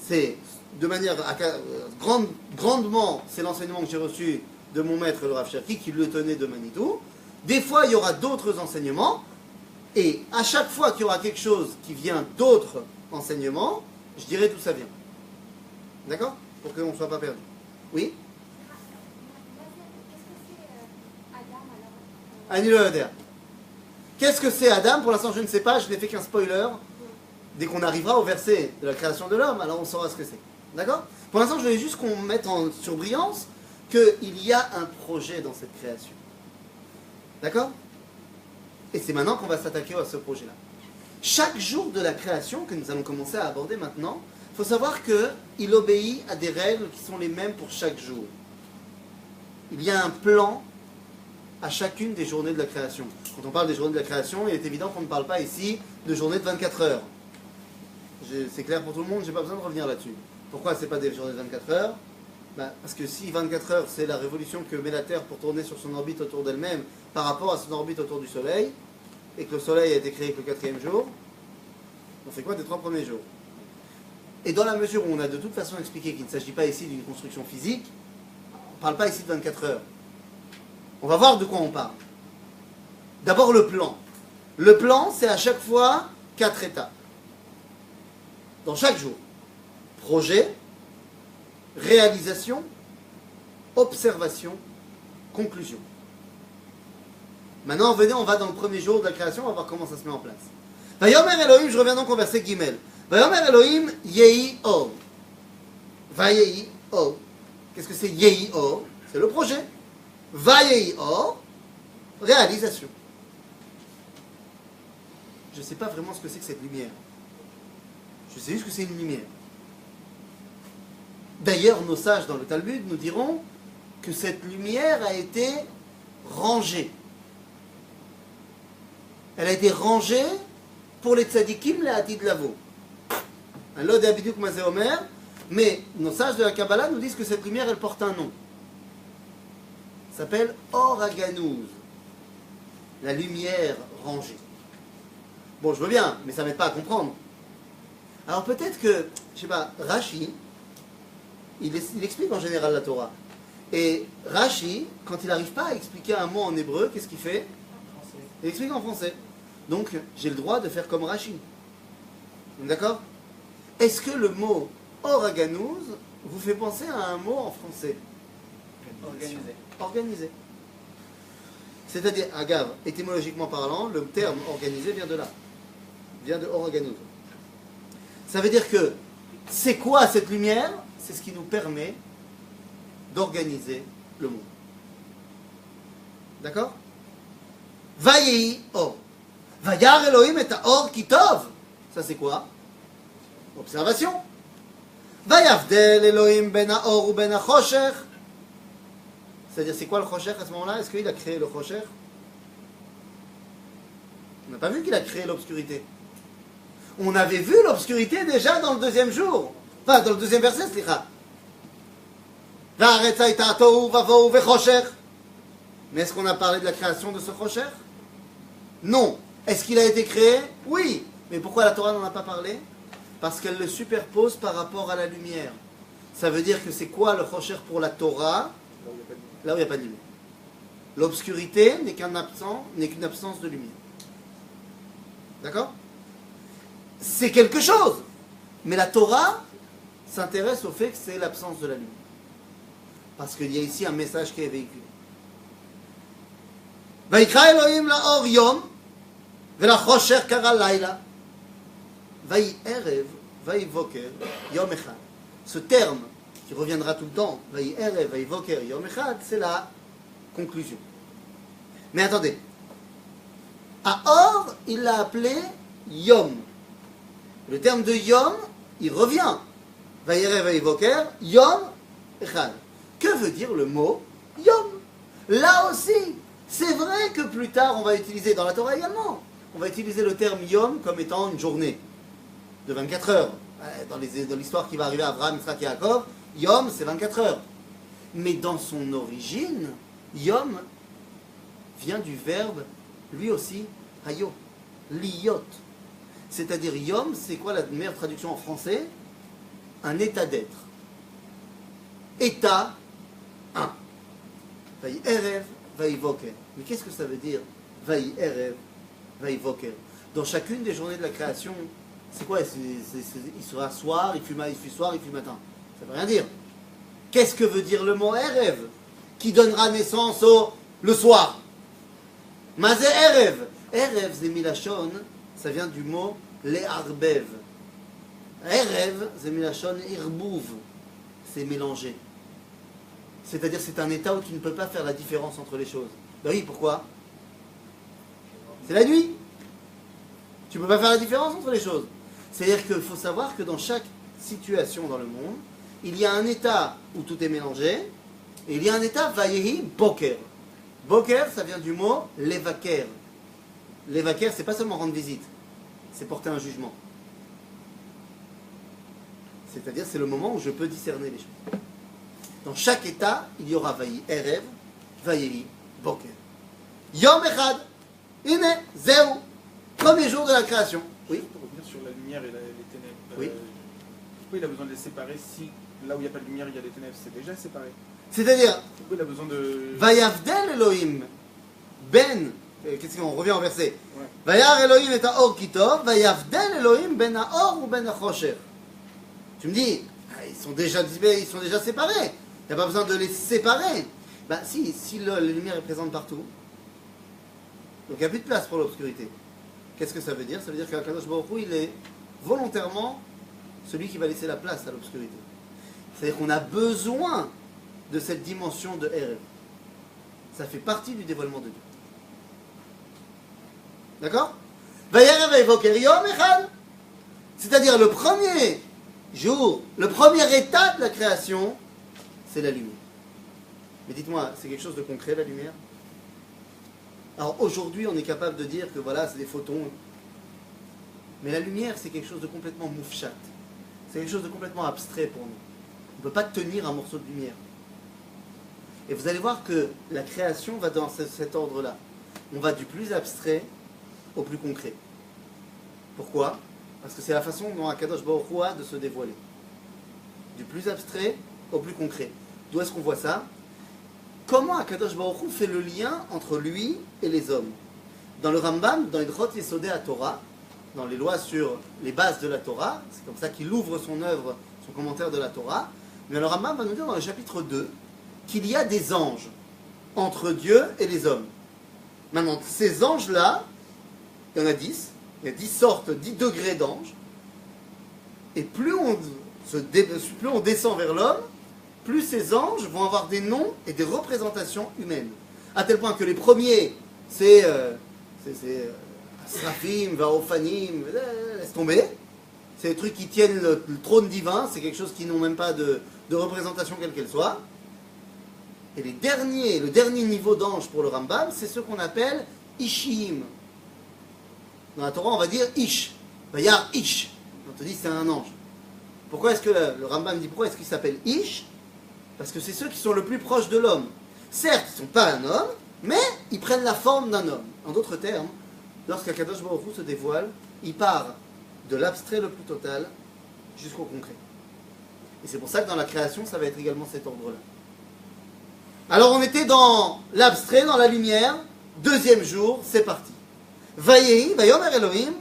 C'est, de manière grandement, c'est l'enseignement que j'ai reçu de mon maître, le Rav Cherki, qui le tenait de Manitou. Des fois, il y aura d'autres enseignements, et à chaque fois qu'il y aura quelque chose qui vient d'autres enseignements, je dirai d'où ça vient. D'accord? Pour qu'on ne soit pas perdu. Oui? Ani lo yoder. Qu'est-ce que c'est Adam? Pour l'instant, je ne sais pas, je n'ai fait qu'un spoiler. Dès qu'on arrivera au verset de la création de l'homme, alors on saura ce que c'est. D'accord? Pour l'instant, je voulais juste qu'on mette en surbrillance qu'il y a un projet dans cette création. D'accord? Et c'est maintenant qu'on va s'attaquer à ce projet-là. Chaque jour de la création, que nous allons commencer à aborder maintenant, il faut savoir qu'il obéit à des règles qui sont les mêmes pour chaque jour. Il y a un plan à chacune des journées de la création. Quand on parle des journées de la création, il est évident qu'on ne parle pas ici de journées de 24 heures. C'est clair pour tout le monde, je n'ai pas besoin de revenir là-dessus. Pourquoi ce n'est pas des journées de 24 heures? Parce que si 24 heures, c'est la révolution que met la Terre pour tourner sur son orbite autour d'elle-même par rapport à son orbite autour du Soleil, et que le Soleil a été créé que le 4e jour, on fait quoi des 3 premiers jours? Et dans la mesure où on a de toute façon expliqué qu'il ne s'agit pas ici d'une construction physique, on ne parle pas ici de 24 heures. On va voir de quoi on parle. D'abord le plan. Le plan, c'est à chaque fois 4 étapes. Dans chaque jour. Projet, réalisation, observation, conclusion. Maintenant, venez, on va dans le premier jour de la création, on va voir comment ça se met en place. Vayomer Elohim, je reviens donc au verset Gimel. Vayomer Elohim, Yehi Or. Vayehi Or. Qu'est-ce que c'est Yehi Or? C'est le projet. Vayehi Or, réalisation. Je ne sais pas vraiment ce que c'est que cette lumière. Je sais juste que c'est une lumière. D'ailleurs, nos sages dans le Talmud nous diront que cette lumière a été rangée. Elle a été rangée pour les tzadikim, les hatid lavo. Un lot d'habitude comme c'est Omer, mais nos sages de la Kabbalah nous disent que cette lumière, elle porte un nom. Elle s'appelle Or Haganouz, la lumière rangée. Bon, je veux bien, mais ça ne m'aide pas à comprendre. Alors peut-être que, je sais pas, Rashi, il explique en général la Torah. Et Rashi, quand il n'arrive pas à expliquer un mot en hébreu, qu'est-ce qu'il fait? Il explique en français. Donc, j'ai le droit de faire comme Rashi. D'accord? Est-ce que le mot Oraganouz vous fait penser à un mot en français? Organisé. Organisé. C'est-à-dire, agave, étymologiquement parlant, le terme organisé vient de là. Vient de Oraganouz. Ça veut dire que, c'est quoi cette lumière? C'est ce qui nous permet d'organiser le monde. D'accord? Vayehi Or. Vayar Elohim et Or Kitov. Ça c'est quoi? Observation. Vayavdel Elohim ben Or ou ben Chosher. C'est-à-dire, c'est quoi le Chosher à ce moment-là? Est-ce qu'il a créé le Chosher? On n'a pas vu qu'il a créé l'obscurité. On avait vu l'obscurité déjà dans le 2e jour. Enfin, dans le 2e verset, c'est ça. Mais est-ce qu'on a parlé de la création de ce Chosher? Non. Est-ce qu'il a été créé? Oui. Mais pourquoi la Torah n'en a pas parlé? Parce qu'elle le superpose par rapport à la lumière. Ça veut dire que c'est quoi le Chosher pour la Torah? Là où il n'y a pas de lumière. L'obscurité n'est qu'une absence de lumière. D'accord? C'est quelque chose. Mais la Torah s'intéresse au fait que c'est l'absence de la lumière. Parce qu'il y a ici un message qui est véhiculé. Vayikra Elohim la'or yom ve'lachosher kara laila. Vayi erev, vayi voker, yom echad. Ce terme qui reviendra tout le temps, vayi erev, vayi voker, yom echad, c'est la conclusion. Mais attendez. À Or, il l'a appelé yom. Le terme de yom, il revient. Vayi erev, vayi voker, yom echad. Que veut dire le mot yom? Là aussi, c'est vrai que plus tard, on va utiliser, dans la Torah également, on va utiliser le terme yom comme étant une journée de 24 heures. Dans l'histoire qui va arriver à Abraham, Yitzhak et Yaakov, yom, c'est 24 heures. Mais dans son origine, yom vient du verbe, lui aussi, hayo, liyot. C'est-à-dire, yom, c'est quoi la meilleure traduction en français? Un état d'être. État 1. Vayi erev, vayi voker. Mais qu'est-ce que ça veut dire? Vayi erev, vayi voker. Dans chacune des journées de la création, c'est quoi? Il sera soir, il fut soir, il fut matin. Ça veut rien dire. Qu'est-ce que veut dire le mot erev? Qui donnera naissance au le soir. Mazé erev. Erev Zemilachon, ça vient du mot le'arbev. Erev Zemilachon irbouv, c'est mélanger. C'est-à-dire c'est un état où tu ne peux pas faire la différence entre les choses. Ben oui, pourquoi? C'est la nuit. Tu ne peux pas faire la différence entre les choses. C'est-à-dire qu'il faut savoir que dans chaque situation dans le monde, il y a un état où tout est mélangé, et il y a un état vayehi boker. Boker, ça vient du mot levaker. Levaker, c'est pas seulement rendre visite, c'est porter un jugement. C'est-à-dire, c'est le moment où je peux discerner les choses. Dans chaque état, il y aura vayi erev, vayehi boker. Yom echad, ine, zéou. Premier jour de la création. Oui. Pour revenir sur la lumière et les ténèbres. Oui. Pourquoi il a besoin de les séparer si là où il n'y a pas de lumière, il y a des ténèbres? C'est déjà séparé. C'est-à-dire, Pourquoi il a besoin de... Vayavdel Elohim, ben, qu'est-ce qu'on revient au verset? Ouais. Vayar Elohim et Aor Kitov, Vayavdel Elohim ben Aor ou ben Achosher. Tu me dis, ils sont déjà séparés. Il n'y a pas besoin de les séparer. Ben si la lumière est présente partout, donc il n'y a plus de place pour l'obscurité. Qu'est-ce que ça veut dire? Ça veut dire qu'Akadosh Baruch Hu, il est volontairement celui qui va laisser la place à l'obscurité. C'est-à-dire qu'on a besoin de cette dimension de Erev. Ça fait partie du dévoilement de Dieu. D'accord? C'est-à-dire le premier jour, le premier état de la création, c'est la lumière. Mais dites-moi, c'est quelque chose de concret, la lumière? Alors aujourd'hui, on est capable de dire que voilà, c'est des photons. Mais la lumière, c'est quelque chose de complètement moufchat. C'est quelque chose de complètement abstrait pour nous. On ne peut pas tenir un morceau de lumière. Et vous allez voir que la création va dans cet ordre-là. On va du plus abstrait au plus concret. Pourquoi? Parce que c'est la façon dont Akadosh Baruch Hu a de se dévoiler. Du plus abstrait au plus concret. D'où est-ce qu'on voit ça? Comment Akadosh Baruch Hu fait le lien entre lui et les hommes? Dans le Rambam, dans Hilchot Yesodei HaTorah, dans les lois sur les bases de la Torah, c'est comme ça qu'il ouvre son œuvre, son commentaire de la Torah, mais le Rambam va nous dire dans le chapitre 2 qu'il y a des anges entre Dieu et les hommes. Maintenant, ces anges-là, il y en a 10, il y a 10 sortes, 10 degrés d'anges, et plus on descend vers l'homme, plus ces anges vont avoir des noms et des représentations humaines. À tel point que les premiers, c'est Srafim, Vaophanim, laisse tomber. C'est des trucs qui tiennent le trône divin, c'est quelque chose qui n'ont même pas de représentation quelle qu'elle soit. Et le dernier niveau d'ange pour le Rambam, c'est ce qu'on appelle Ishim. Dans la Torah, on va dire Ish. Vayar Ish. On te dit c'est un ange. Pourquoi est-ce que le Rambam dit pourquoi est-ce qu'il s'appelle Ish? Parce que c'est ceux qui sont le plus proches de l'homme. Certes, ils ne sont pas un homme, mais ils prennent la forme d'un homme. En d'autres termes, lorsqu'Akadosh Baruch Hu se dévoile, il part de l'abstrait le plus total jusqu'au concret. Et c'est pour ça que dans la création, ça va être également cet ordre-là. Alors on était dans l'abstrait, dans la lumière. Deuxième jour, c'est parti. Vayehi, Vayomer Elohim,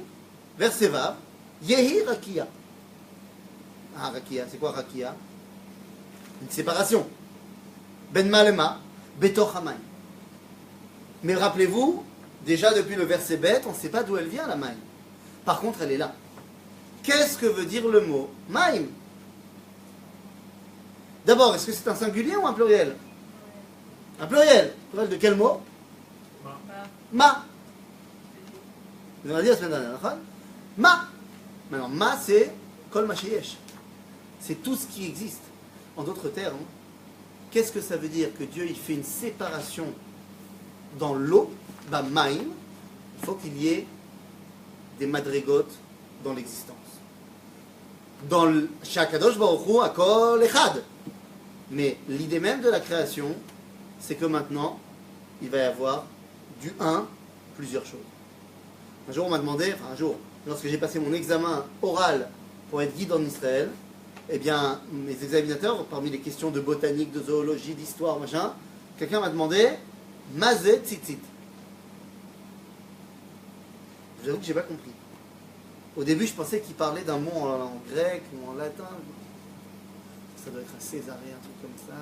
verset Vav, Yehi Rakia. Ah, Rakia, c'est quoi Rakia? Une séparation. Ben Malema, Betoch Hamayim. Mais rappelez-vous, déjà depuis le verset bête, on ne sait pas d'où elle vient la Maïm. Par contre, elle est là. Qu'est-ce que veut dire le mot Maïm? D'abord, est-ce que c'est un singulier ou un pluriel? Un pluriel. Pluriel de quel mot? Ma. Vous avez dit la semaine dernière, Ma. Maintenant, ma, c'est Kol Mashiach. C'est tout ce qui existe. En d'autres termes, qu'est-ce que ça veut dire que Dieu il fait une séparation dans l'eau? Bah, Maïm, il faut qu'il y ait des madrigotes dans l'existence. Dans le Shakadosh Baruch Hu, Akol Echad. Mais l'idée même de la création, c'est que maintenant, il va y avoir du 1, plusieurs choses. Un jour, on m'a demandé, lorsque j'ai passé mon examen oral pour être guide en Israël, eh bien, mes examinateurs, parmi les questions de botanique, de zoologie, d'histoire, machin, quelqu'un m'a demandé Mazé tzitzit. J'avoue que j'ai pas compris. Au début, je pensais qu'il parlait d'un mot en grec ou en latin. Ça doit être un césaré, un truc comme ça.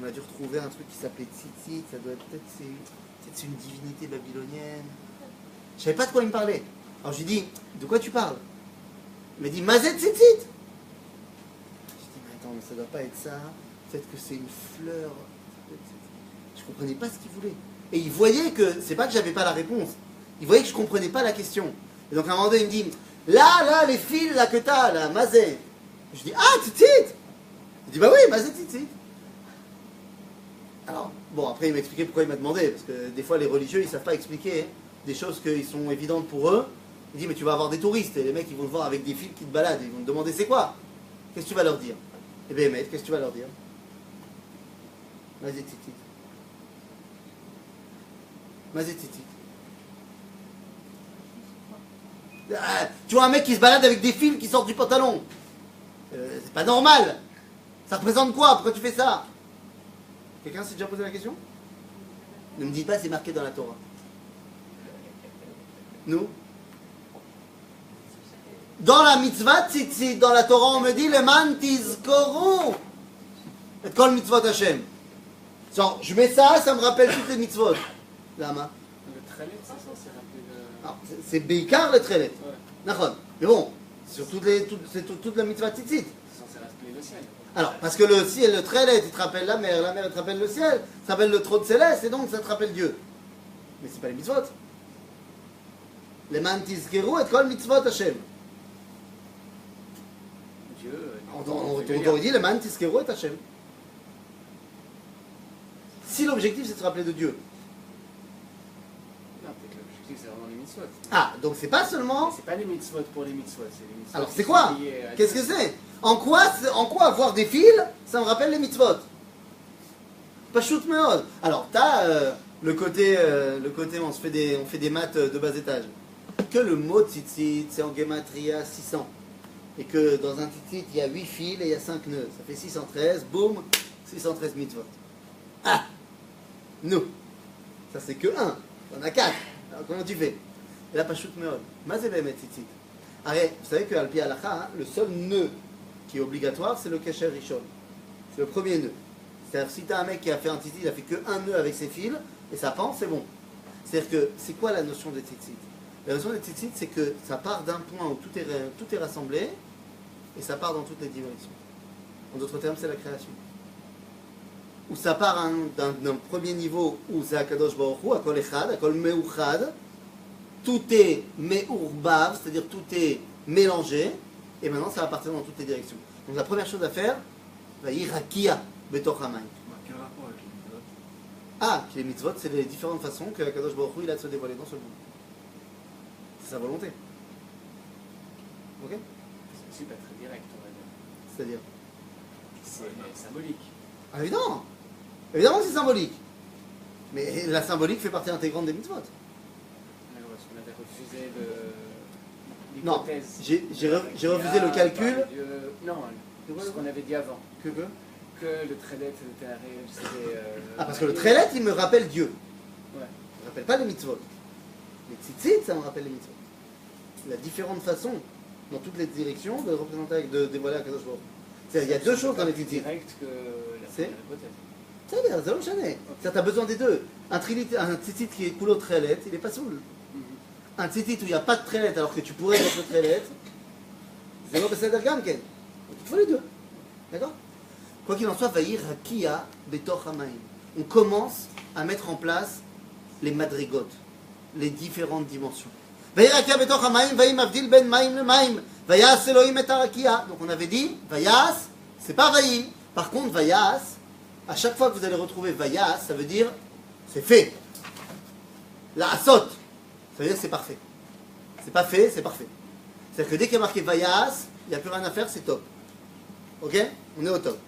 On a dû retrouver un truc qui s'appelait tzitzit. Ça doit être peut-être c'est une divinité babylonienne. Je savais pas de quoi il me parlait. Alors je lui dis, de quoi tu parles? Il m'a dit, Mazet Tzitzit. Je dis, mais attends, mais ça doit pas être ça. Peut-être que c'est une fleur. Je comprenais pas ce qu'il voulait. Et il voyait que, c'est pas que j'avais pas la réponse. Il voyait que je comprenais pas la question. Et donc à un moment donné, il me dit, là, les fils là que t'as, là, Mazet. Je dis, ah, Tzitzit. Je dis, bah oui, Mazet Tzitzit. Alors, bon, après il m'a expliqué pourquoi il m'a demandé, parce que des fois les religieux ils savent pas expliquer des choses qui sont évidentes pour eux. Il dit, mais tu vas avoir des touristes, et les mecs ils vont te voir avec des fils qui te baladent, ils vont te demander c'est quoi? Qu'est-ce que tu vas leur dire? Eh bien, mec, qu'est-ce que tu vas leur dire? Mazet Tzitzit. Mazet Tzitzit. Ah, tu vois un mec qui se balade avec des fils qui sortent du pantalon. C'est pas normal. Ça représente quoi? Pourquoi tu fais ça? Quelqu'un s'est déjà posé la question? Ne me dites pas c'est marqué dans la Torah. Nous? Dans la mitzvah tzitzit, dans la Torah, on me dit le man tizkoru et kol mitzvot Hashem. Genre, je mets ça, ça me rappelle toutes les mitzvot. Lama. Le tralet, c'est censé rappeler le... Alors, c'est Beikar le trelet. Ouais. Nachon. Mais bon, sur toute la mitzvah tzitzit. C'est censé rappeler le ciel. Alors, parce que le ciel, le trelet, il te rappelle la mer il te rappelle le ciel, ça rappelle le trône céleste, et donc ça te rappelle Dieu. Mais c'est pas les mitzvot. Les man tizkeru et kol mitzvot Hashem. Dieu... On dit le man tizkeru et Hashem. Si l'objectif c'est de se rappeler de Dieu. Non, peut-être que l'objectif c'est vraiment les mitzvot. Ah, donc c'est pas seulement... C'est pas les mitzvot pour les mitzvot, c'est les mitzvot. Alors qui c'est sont quoi? liés à Qu'est-ce Dieu. que c'est? En quoi avoir des fils, ça me rappelle les mitzvot? Pashut meod. Alors, t'as le côté on fait des maths de bas étage. Que le mot tzitzit, c'est en gematria 600. Et que dans un tzitzit, il y a 8 fils et il y a 5 nœuds. Ça fait 613, boum, 613 mitzvot. Ah! Nous. Ça c'est que 1. On a 4. Alors comment tu fais? Et là, pashut meod. Mazé bemet tzitzit. Arrête, vous savez qu'à Alpi Halakha, hein, le seul nœud qui est obligatoire, c'est le Kesher Rishon. C'est le premier nœud. C'est-à-dire, si tu as un mec qui a fait un tzitzit, il a fait que un nœud avec ses fils, et ça pend, c'est bon. C'est-à-dire que, c'est quoi la notion de tzitzit? La notion de tzitzit, c'est que ça part d'un point où tout est rassemblé, et ça part dans toutes les directions. En d'autres termes, c'est la création. Ou ça part d'un premier niveau, où c'est Akadosh Baruch Hu, Akol Echad, Akol Meuchad, tout est me'urbav, c'est-à-dire tout est mélangé, et maintenant ça va partir dans toutes les directions. Donc la première chose à faire, va y rakia betoch hamayim. Quel rapport avec les mitzvot? Ah, que les mitzvot, c'est les différentes façons que Kadosh Baruch Hu il a de se dévoiler dans ce monde. C'est sa volonté. Ok? C'est aussi pas très direct, on va dire. C'est-à-dire? C'est symbolique. Ah, évidemment. Évidemment que c'est symbolique. Mais la symbolique fait partie intégrante des mitzvot. Parce qu'on avait refusé Non, l'hypothèse. j'ai refusé le calcul. Non, ce qu'on avait dit avant. Que Que le trelet c'était... Ah, parce que le trelet, il me rappelle Dieu. Ouais. Il ne rappelle pas les mitzvot. Les tzitzit, ça me rappelle les mitzvot. Il y a différentes façons, dans toutes les directions, de représenter, de dévoiler Akadosh Baruch Hu. Il y a deux choses dans les tzitzit. Direct que la C'est première hypothèse. C'est bien, ça le chané. Tu as besoin des deux. Un tzitzit qui est coulot trelet, il n'est pas saoul. Un tzitzit où il n'y a pas de trelet alors que tu pourrais mettre le trelet, c'est pas beseder gamken. Il faut les deux. D'accord? Quoi qu'il en soit, vaïr rakia betoch hamayim. On commence à mettre en place les madrigotes, les différentes dimensions. Vaïr rakia betoch hamayim, vaïm avdil ben maim le maim. Vayas Elohim et arakia. Donc on avait dit, vayas, c'est pas vaï. Par contre, vayas, à chaque fois que vous allez retrouver vayas, ça veut dire c'est fait. La asot, ça veut dire c'est parfait. C'est pas fait, c'est parfait. C'est-à-dire que dès qu'il y a marqué vayas, il n'y a plus rien à faire, c'est top. Ok? On est au top.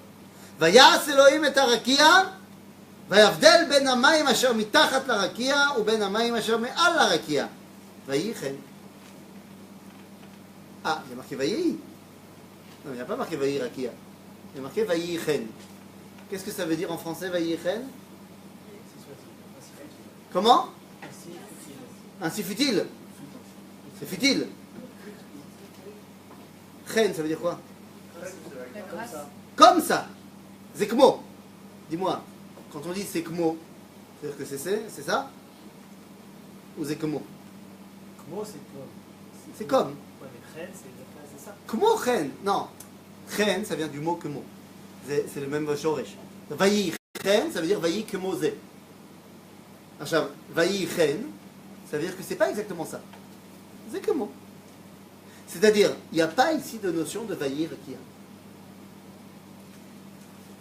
Vayas Elohim et arakia, vayavdel ben hamayim asher mitachat larakia, ou ben hamayim asher me'al larakia. Vayichen. Ah, il y a marqué vayi. Non, il n'y a pas marqué vayi rakia. Il y a marqué vayichen. Qu'est-ce que ça veut dire en français, vayichen? Comment? Ainsi fut-il. C'est futile. Chen, ça veut dire quoi? Comme ça. Zekmo. Dis-moi, quand on dit sekmo, c'est-à-dire que c'est ça? Ou zekmo? Mo, c'est comme. C'est comme. Ouais, mais chen, c'est ça. Comment chen? Non. Chen, ça vient du mot que mot. C'est le même shoresh. Vayi chen, ça veut dire vayi que mosé. Vayi chen, ça veut dire que c'est pas exactement ça. C'est que mot. C'est-à-dire, il n'y a pas ici de notion de vayi rakia.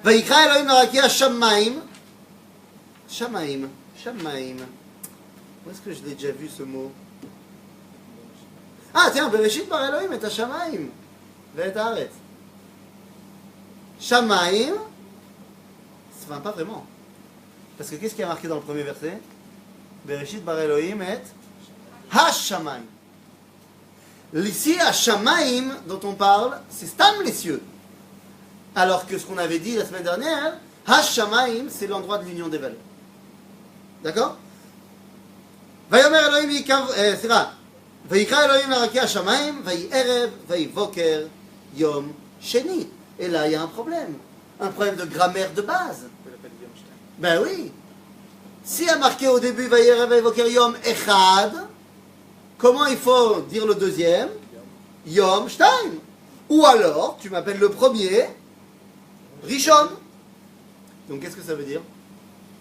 Vayikra Elohim rakia shamaim. Shamaim. Shamaim. Où est-ce que je l'ai déjà vu ce mot? Ah tiens, Bereshit bar Elohim et Shamaim. Ve'et haaretz. Shamaim, enfin pas vraiment. Parce que qu'est-ce qui a marqué dans le premier verset? Bereshit bar Elohim et Ha-Shamaim. Ici, Ha-Shamaim dont on parle, c'est Stam les cieux. Alors que ce qu'on avait dit la semaine dernière, Ha-Shamaim, c'est l'endroit de l'union des valeurs. D'accord? Vayomer Elohim c'est vrai. Vayikra Elohim l'arakia Ha-Shamaim, vayi erev, vayi voker, yom, sheni. Et là, il y a un problème de grammaire de base. Ben oui. Si il y a marqué au début Vayerev Vayevoker Yom Echad, comment il faut dire le deuxième? Yom Shtaim. Ou alors, tu m'appelles le premier, Rishon. Donc qu'est-ce que ça veut dire?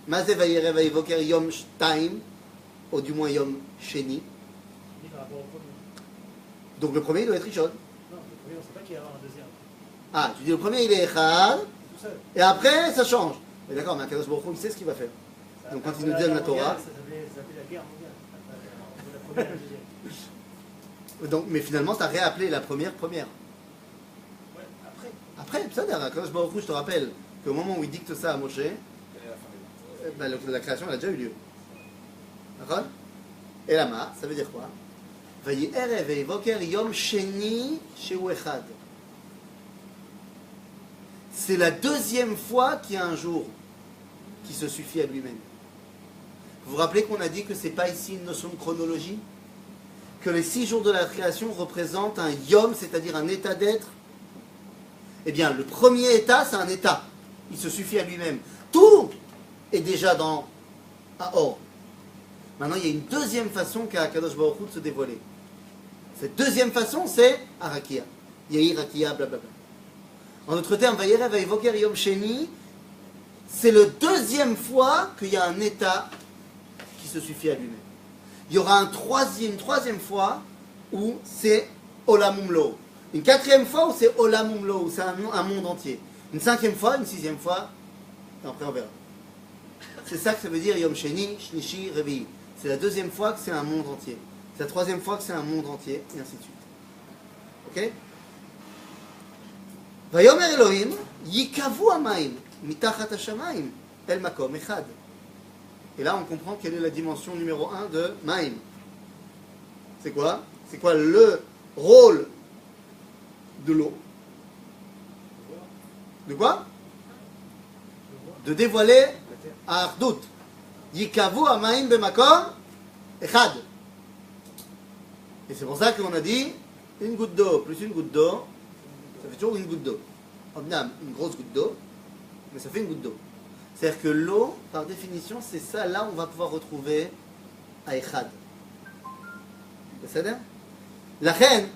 Mazé Vayerev Vayevoker Yom Shtaim, ou du moins Yom Sheni. Donc le premier doit être Rishon. Non, le premier, on ne sait pas qu'il y aura un deuxième. Ah, tu dis le premier il est Echad, et après ça change. Mais d'accord, mais Akadosh Baruch Hu, il sait ce qu'il va faire. Donc quand il nous donne la Torah. Ça s'appelait la guerre mondiale. La première et la deuxième. Donc, mais finalement, tu as réappelé la première. Ouais, après. Après, ça, Akadosh Baruch Hu, je te rappelle qu'au moment où il dicte ça à Moshe, la création elle a déjà eu lieu. D'accord? Et lama, ça veut dire quoi? Vayi erev vayevoker yom sheni shehu echad. C'est la deuxième fois qu'il y a un jour qui se suffit à lui-même. Vous vous rappelez qu'on a dit que ce n'est pas ici une notion de chronologie? Que les 6 jours de la création représentent un yom, c'est-à-dire un état d'être? Eh bien, le premier état, c'est un état. Il se suffit à lui-même. Tout est déjà dans Aor. Maintenant, il y a une deuxième façon qu'a Kadosh Baruch Hu de se dévoiler. Cette deuxième façon, c'est Arakia. Yair, Rakia, blablabla. En d'autres termes, Vayerev Vayevoker Yom Sheni, c'est la deuxième fois qu'il y a un état qui se suffit à lui-même. Il y aura une troisième fois où c'est Olam Umlo. Une quatrième fois où c'est Olam Umlo, où c'est un monde entier. Une cinquième fois, une sixième fois, et après on verra. C'est ça que ça veut dire Yom Sheni, Shlishi, Revi. C'est la deuxième fois que c'est un monde entier. C'est la troisième fois que c'est un monde entier, et ainsi de suite. Ok? Vayomer Elohim, Yikavu Amaim, Mitachat Hashamayim, El Makom Echad. Et là, on comprend quelle est la dimension numéro 1 de Maim. C'est quoi? C'est quoi le rôle de l'eau? De quoi? De dévoiler à Ardout. Yikavu Amaim Bemakom Echad. Et c'est pour ça qu'on a dit une goutte d'eau plus une goutte d'eau, ça fait toujours une goutte d'eau. Une grosse goutte d'eau, mais ça fait une goutte d'eau. C'est-à-dire que l'eau, par définition, c'est ça, là où on va pouvoir retrouver Echad. C'est ça? La reine,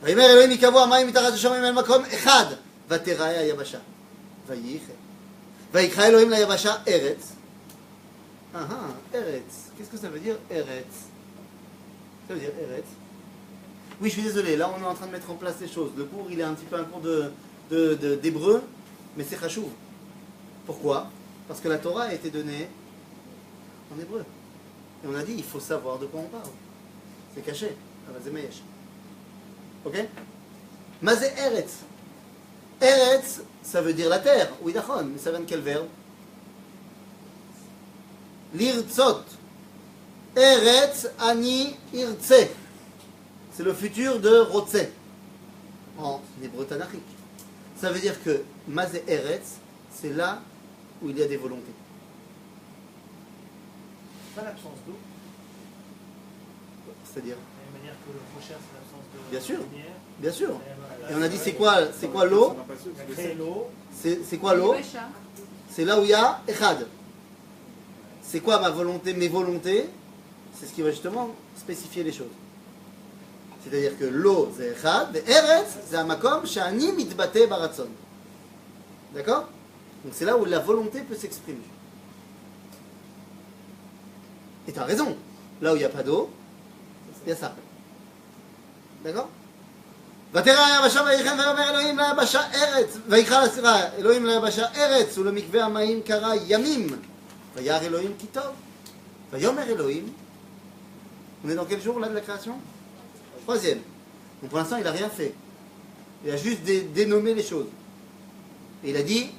Vayomer Elohim yikavu hamayim mitachat hashamayim el makom echad, vaterae hayabasha. Vayichel. Vayikra Elohim la yabasha eretz. Eretz. Qu'est-ce que ça veut dire eretz? Ça veut dire eretz. Oui, je suis désolé, là on est en train de mettre en place les choses. Le cours, il est un petit peu un cours d'hébreu, mais c'est chachouv. Pourquoi? Parce que la Torah a été donnée en hébreu. Et on a dit, il faut savoir de quoi on parle. C'est caché. Ok? Mazé Eretz. Eretz, ça veut dire la terre. Oui, d'accord, mais ça vient de quel verbe? Lirtzot. Eretz ani irtse. C'est le futur de Rotse. En hébreu tanachique. Ça veut dire que Mazé Eretz, c'est là où il y a des volontés. Pas l'absence d'eau. C'est-à-dire? De la même manière que le prochain, c'est l'absence de Bien sûr. lumière. Bien sûr. Et Et on a dit c'est quoi l'eau? on a créé l'eau. C'est quoi l'eau? C'est là où il y a Echad. C'est quoi ma volonté, mes volontés? c'est ce qui va justement spécifier les choses. C'est-à-dire que lo c'est echad, ve'eretz c'est un makom she'ani mitbate baratzon. D'accord? Donc c'est là où la volonté peut s'exprimer. Et tu as raison. Là où il n'y a pas d'eau, il y a ça. D'accord? ותראה היבשה ויחן ואומר אלוהים ליבשה ארץ ויקרא לסירה אלוהים ליבשה ארץ ולמקווה המים קרא ימים וירא אלוהים כי טוב ויאמר אלוהים. On est dans quel jour là de la création? Troisième. Donc pour l'instant il n'a rien fait. Il a juste dénommé les choses. Et il a dit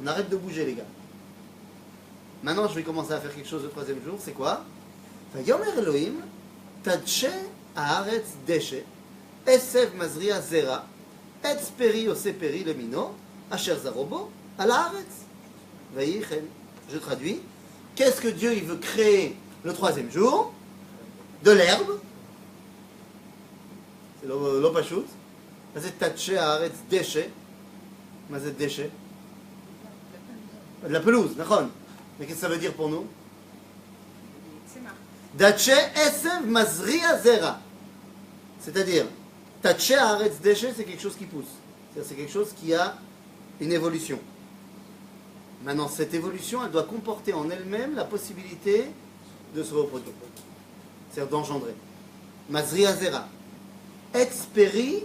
on arrête de bouger les gars. Maintenant je vais commencer à faire quelque chose le troisième jour. C'est quoi? ויאמר אלוהים תדשה הארץ דשא עשב מזריע זרע, עץ פרי עושה פרי למינו, אשר זרעו בו, על הארץ. ויהי כן. Je traduis. Qu'est-ce que Dieu il veut créer le troisième jour? De l'herbe. C'est לא פשוט. מה זה תדשה הארץ דשא? מה זה דשא? De la pelouse, נכון. Mais qu'est-ce que ça veut dire pour nous? דשא עשב מזריע זרע. C'est-à-dire, Tatché Haaretz Deshe, c'est quelque chose qui pousse. C'est quelque chose qui a une évolution. Maintenant, cette évolution, elle doit comporter en elle-même la possibilité de se reproduire. C'est-à-dire d'engendrer. Mazri Azera. Etz Peri,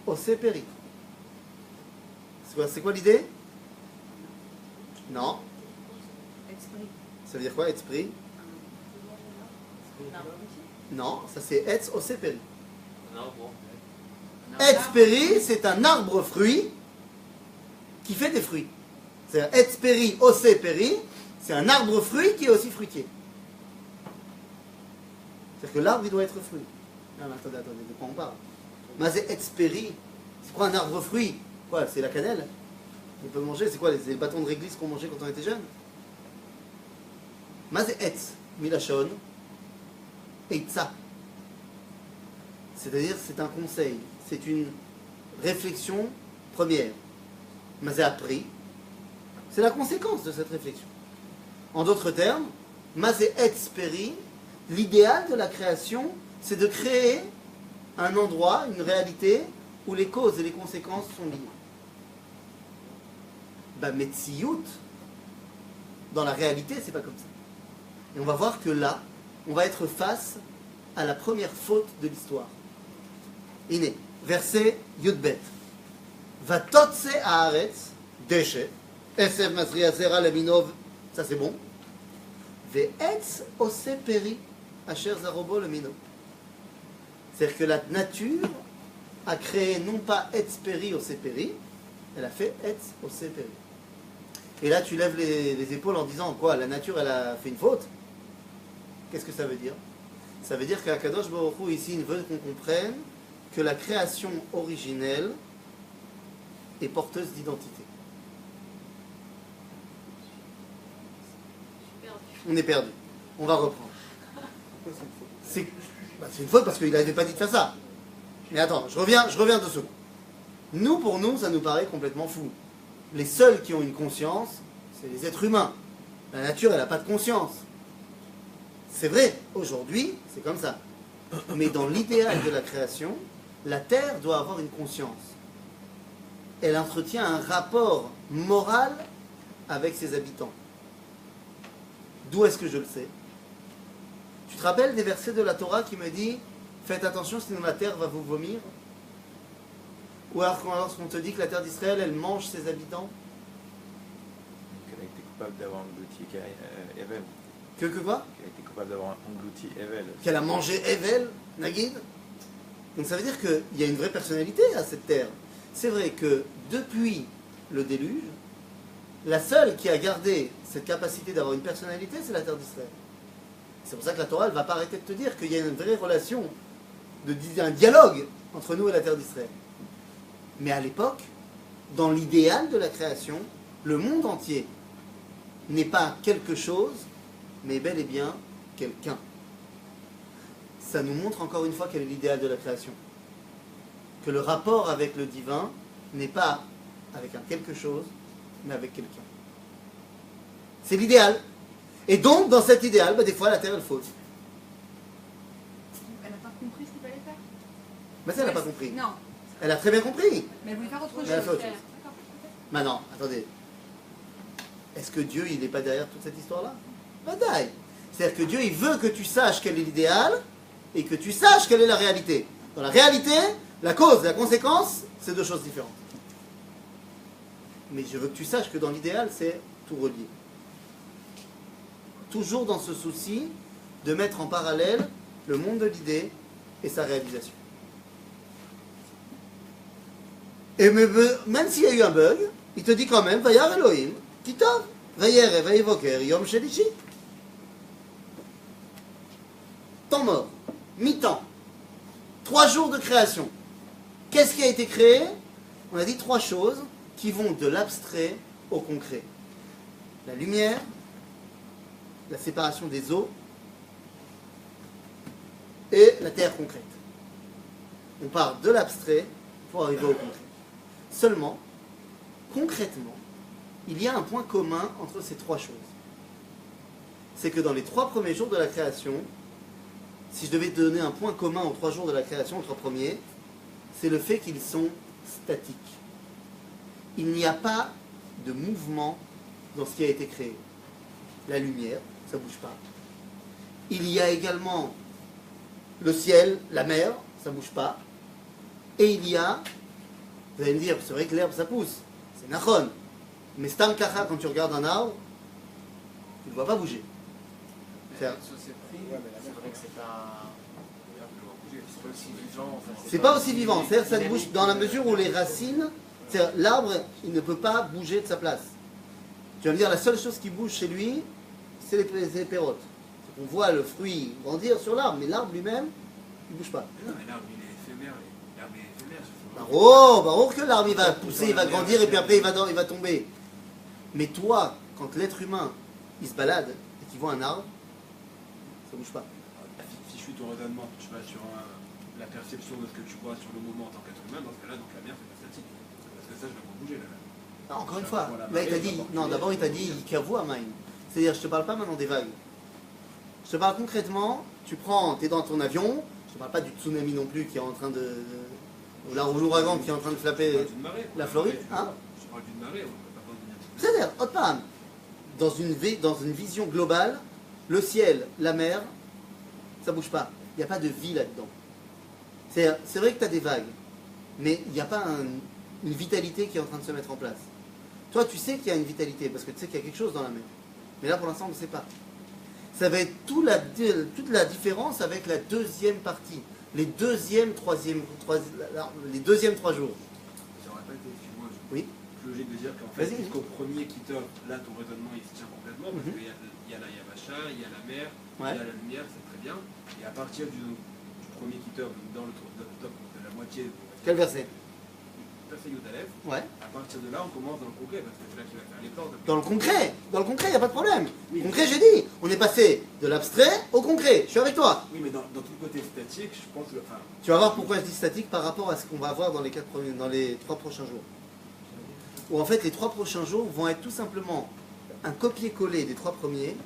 Ose Peri. C'est quoi l'idée? Non. Ça veut dire quoi, Etz Peri? Non, ça c'est Etz Ose Peri. Etz Peri, c'est un arbre fruit qui fait des fruits. C'est-à-dire Etz Peri, Ose Peri, c'est un arbre fruit qui est aussi fruitier. C'est-à-dire que l'arbre, il doit être fruit. Non, mais attendez, de quoi on parle? Mais c'est Etz Peri, c'est quoi un arbre fruit? Quoi, c'est la cannelle? On peut manger, c'est quoi les bâtons de réglisse qu'on mangeait quand on était jeune? Mais c'est Etz, Milachon, Eitza. C'est-à-dire, c'est un conseil, c'est une réflexion première. Mais c'est appris, c'est la conséquence de cette réflexion. En d'autres termes, Mazé Etz Peri, l'idéal de la création, c'est de créer un endroit, une réalité, où les causes et les conséquences sont liées. Bah, Metziyut, dans la réalité, c'est pas comme ça. Et on va voir que là, on va être face à la première faute de l'histoire. Iné, verset Yudbet. Vatotse haaretz, déchet, esev masriya zera leminov, ça c'est bon. Ve'etz ose peri, asher zarobo lemino. C'est-à-dire que la nature a créé non pas etz peri ose peri, elle a fait etz ose peri. Et là tu lèves les épaules en disant quoi? La nature elle a fait une faute? Qu'est-ce que ça veut dire? Ça veut dire qu'Akadosh Baruch Hu ici il veut qu'on comprenne que la création originelle est porteuse d'identité. On est perdu. On va reprendre. C'est une faute parce qu'il n'avait pas dit de faire ça. Mais attends, je reviens dessous. Nous, pour nous, ça nous paraît complètement fou. Les seuls qui ont une conscience, c'est les êtres humains. La nature, elle n'a pas de conscience. C'est vrai, aujourd'hui, c'est comme ça. Mais dans l'idéal de la création, la Terre doit avoir une conscience. Elle entretient un rapport moral avec ses habitants. D'où est-ce que je le sais? Tu te rappelles des versets de la Torah qui me dit « Faites attention, sinon la terre va vous vomir » Ou alors lorsqu'on te dit que la terre d'Israël, elle mange ses habitants? Qu'elle a été coupable d'avoir englouti Evel. Que quoi? Qu'elle a été coupable d'avoir englouti Evel. Qu'elle a mangé Evel, Nagid? Donc ça veut dire qu'il y a une vraie personnalité à cette terre. C'est vrai que depuis le déluge, la seule qui a gardé cette capacité d'avoir une personnalité, c'est la terre d'Israël. C'est pour ça que la Torah ne va pas arrêter de te dire qu'il y a une vraie relation, un dialogue entre nous et la terre d'Israël. Mais à l'époque, dans l'idéal de la création, le monde entier n'est pas quelque chose, mais bel et bien quelqu'un. Ça nous montre encore une fois quel est l'idéal de la création. Que le rapport avec le divin n'est pas avec un quelque chose, mais avec quelqu'un. C'est l'idéal. Et donc, dans cet idéal, des fois, la terre, elle faute. Mais ça, elle n'a pas compris. Non, Elle a très bien compris. mais elle voulait faire autre Mais elle a chose. fait autre chose. Maintenant, attendez. Est-ce que Dieu, il n'est pas derrière toute cette histoire-là? Pas d'ail. C'est-à-dire que Dieu, il veut que tu saches quel est l'idéal et que tu saches quelle est la réalité. Dans la réalité, la cause et la conséquence, c'est deux choses différentes. Mais je veux que tu saches que dans l'idéal, c'est tout relié. Toujours dans ce souci de mettre en parallèle le monde de l'idée et sa réalisation. Et même s'il y a eu un bug, il te dit quand même, Vayar Elohim, Kitov, Vayere, Vayevoker, Yom Shelishi. Temps mort, mi-temps, 3 jours de création. Qu'est-ce qui a été créé? On a dit 3 choses qui vont de l'abstrait au concret. La lumière, la séparation des eaux et la terre concrète. On part de l'abstrait pour arriver au concret. Seulement, concrètement, il y a un point commun entre ces 3 choses. C'est que dans les 3 premiers jours de la création, si je devais donner un point commun aux 3 jours de la création, aux 3 premiers, c'est le fait qu'ils sont statiques. Il n'y a pas de mouvement dans ce qui a été créé. La lumière, ça ne bouge pas. Il y a également le ciel, la mer, ça ne bouge pas. Et il y a, vous allez me dire, c'est vrai que l'herbe ça pousse, c'est nachon. Mais stam kacha, quand tu regardes un arbre, tu ne le vois pas bouger. C'est vrai que c'est pas aussi vivant. Enfin, C'est pas aussi vivant, c'est-à-dire que ça ne bouge dans la mesure où les racines, c'est-à-dire l'arbre, il ne peut pas bouger de sa place. Tu vas me dire, la seule chose qui bouge chez lui, c'est les pérotes. On voit le fruit grandir sur l'arbre, mais l'arbre lui-même, il ne bouge pas. Non, mais l'arbre, il est éphémère. L'arbre est éphémère. Baruch que l'arbre, il va pousser, il va grandir, et puis après, il va tomber. Mais toi, quand l'être humain, il se balade, et qu'il voit un arbre, ça ne bouge pas. Fichu ton raisonnement, tu vas sur la perception de ce que tu vois sur le moment en tant qu'être humain, dans ce cas-là, donc la mer, c'est pas statique. Parce que ça, je vais pas bouger, la mer. Ah, encore une fois, là, il t'a dit, non, d'abord, il t'a dit, Kavu Amain. C'est-à-dire, je ne te parle pas maintenant des vagues. Je te parle concrètement, tu es dans ton avion, je ne te parle pas du tsunami non plus qui est en train de. Ou l'ouragan qui est en train de flapper la Floride. Hein? Je parle d'une marée, on ne peut pas venir. C'est-à-dire, Otpam, dans une vision globale, le ciel, la mer, ça ne bouge pas. Il n'y a pas de vie là-dedans. C'est vrai que tu as des vagues, mais il n'y a pas une vitalité qui est en train de se mettre en place. Toi, tu sais qu'il y a une vitalité, parce que tu sais qu'il y a quelque chose dans la mer. Mais là, pour l'instant, on ne sait pas. Ça va être toute la différence avec la deuxième partie. Les deuxièmes 3 jours. Ça n'aurait pas été, excuse-moi, Oui. plus logique de dire qu'en fait, Vas-y. jusqu'au premier qui top, là, ton raisonnement, il se tient complètement, parce qu'il y a la Yabasha, il y a la mer, il y a la lumière, c'est très bien. Et à partir du premier qui top, dans le top de la moitié, Quel verset? verset Yudalef, Ouais. à partir de là, on commence dans le concret, parce que c'est là qu'il va faire les plans. Dans le concret, il n'y a pas de problème. Concret, j'ai dit. On est passé de l'abstrait au concret. Je suis avec toi. Oui, mais dans tout le côté statique, je pense que. Enfin, Tu vas voir pourquoi je dis statique par rapport à ce qu'on va voir dans les 3 prochains jours. Où en fait, les 3 prochains jours vont être tout simplement un copier-coller des 3 premiers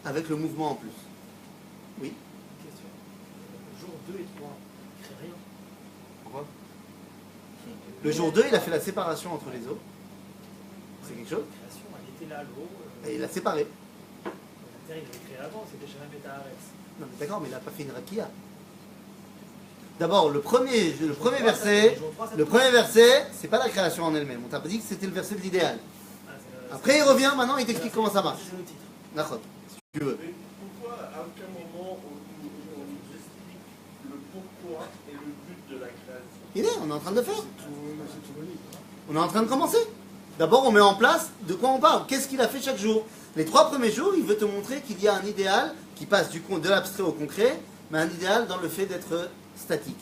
avec le mouvement en plus. Oui. Question. Jour 2 et 3, il ne fait rien. Pourquoi? Le jour 2, il a fait la séparation entre les eaux. C'est quelque chose. La création, elle était là, l'eau. Et il a séparé. La terre, il avait créé avant, c'était Shanam et Taharetz. Non, mais d'accord, mais il n'a pas fait une rakia. D'abord, le premier verset, c'est pas la création en elle-même. On t'a pas dit que c'était le verset de l'idéal. Après, il revient, maintenant, il t'explique comment ça marche. C'est le titre. D'accord, si tu veux. Mais pourquoi, à aucun moment, on nous explique le pourquoi et le but de la création? Il est, on est en train de le faire. On est en train de commencer. D'abord, on met en place de quoi on parle. Qu'est-ce qu'il a fait chaque jour? Les 3 premiers jours, il veut te montrer qu'il y a un idéal qui passe de l'abstrait au concret, mais un idéal dans le fait d'être statique.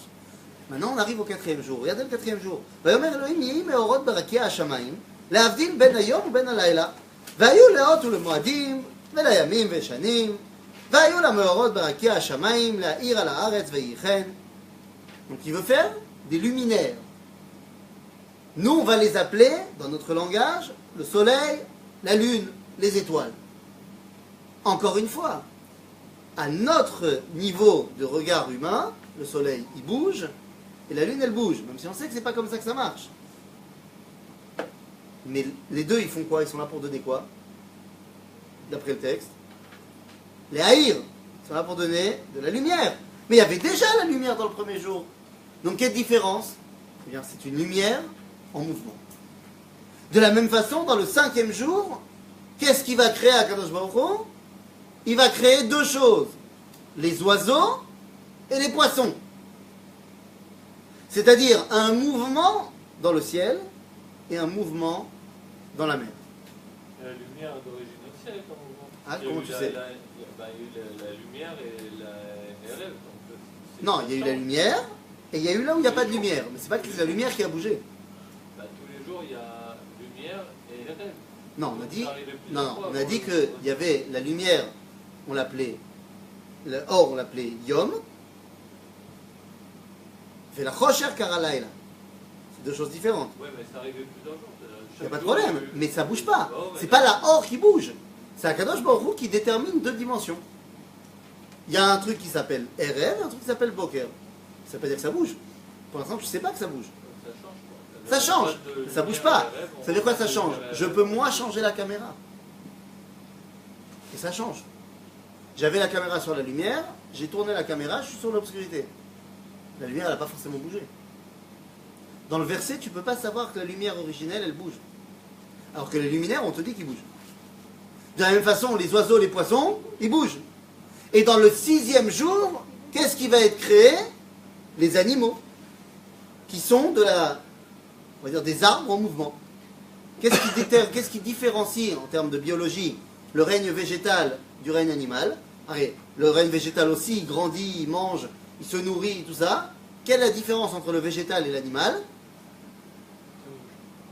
Maintenant, on arrive au 4e jour. Regardez le 4e jour. ויאמר אלוהים יהי מאורות ברקיע השמיים, להבדיל בין היום ובין הלילה, והיו לאות ולמועדים, ולימים ושנים, והיו למאורות ברקיע השמיים, להאיר על הארץ ויהי כן. Donc il veut faire des luminaires. Nous, on va les appeler, dans notre langage, le soleil, la lune, les étoiles. Encore une fois, à notre niveau de regard humain, le soleil il bouge et la lune elle bouge, même si on sait que c'est pas comme ça que ça marche. Mais les deux ils font quoi? Ils sont là pour donner quoi? D'après le texte, les haïrs sont là pour donner de la lumière. Mais il y avait déjà la lumière dans le premier jour. Donc quelle différence? Eh bien, c'est une lumière en mouvement. De la même façon, dans le 5e jour, qu'est-ce qu'il va créer à Kadosh Baruch Hu? Il va créer deux choses, les oiseaux et les poissons. C'est-à-dire un mouvement dans le ciel et un mouvement dans la mer. La lumière d'origine aussi avec un mouvement. Ah, Il y a comment eu tu la- sais? la- Il y a eu la lumière et la rêve. Non, il y a eu la lumière et il y a eu là où il n'y a pas de lumière. Mais c'est pas que c'est la lumière qui a bougé. Tous les jours, il y a lumière et rêve. Non, on a dit, Ça arrivait non, plusieurs non, fois on a avant dit le- qu'il y avait la lumière, on l'appelait, le or on l'appelait Yom, et la Chosher Karalayla. C'est deux choses différentes. Ouais, mais ça arrivait plusieurs jours. Il n'y a pas de problème, mais ça bouge pas. C'est pas la or qui bouge. C'est Akadosh Baruch Hu qui détermine deux dimensions. Il y a un truc qui s'appelle Erev et un truc qui s'appelle Boker. Ça veut pas dire que ça bouge. Pour l'instant, je sais pas que ça bouge. Ça change. Ça change, ça bouge pas. Ça veut dire quoi ça change? Je peux moi changer la caméra. Et ça change. J'avais la caméra sur la lumière, j'ai tourné la caméra, je suis sur l'obscurité. La lumière, elle n'a pas forcément bougé. Dans le verset, tu ne peux pas savoir que la lumière originelle, elle bouge. Alors que les luminaires, on te dit qu'ils bougent. De la même façon, les oiseaux, les poissons, ils bougent. Et dans le 6e jour, qu'est-ce qui va être créé? Les animaux. Qui sont on va dire des arbres en mouvement. Qu'est-ce qui différencie en termes de biologie le règne végétal du règne animal? Allez, le règne végétal aussi, il grandit, il mange, il se nourrit, tout ça. Quelle est la différence entre le végétal et l'animal?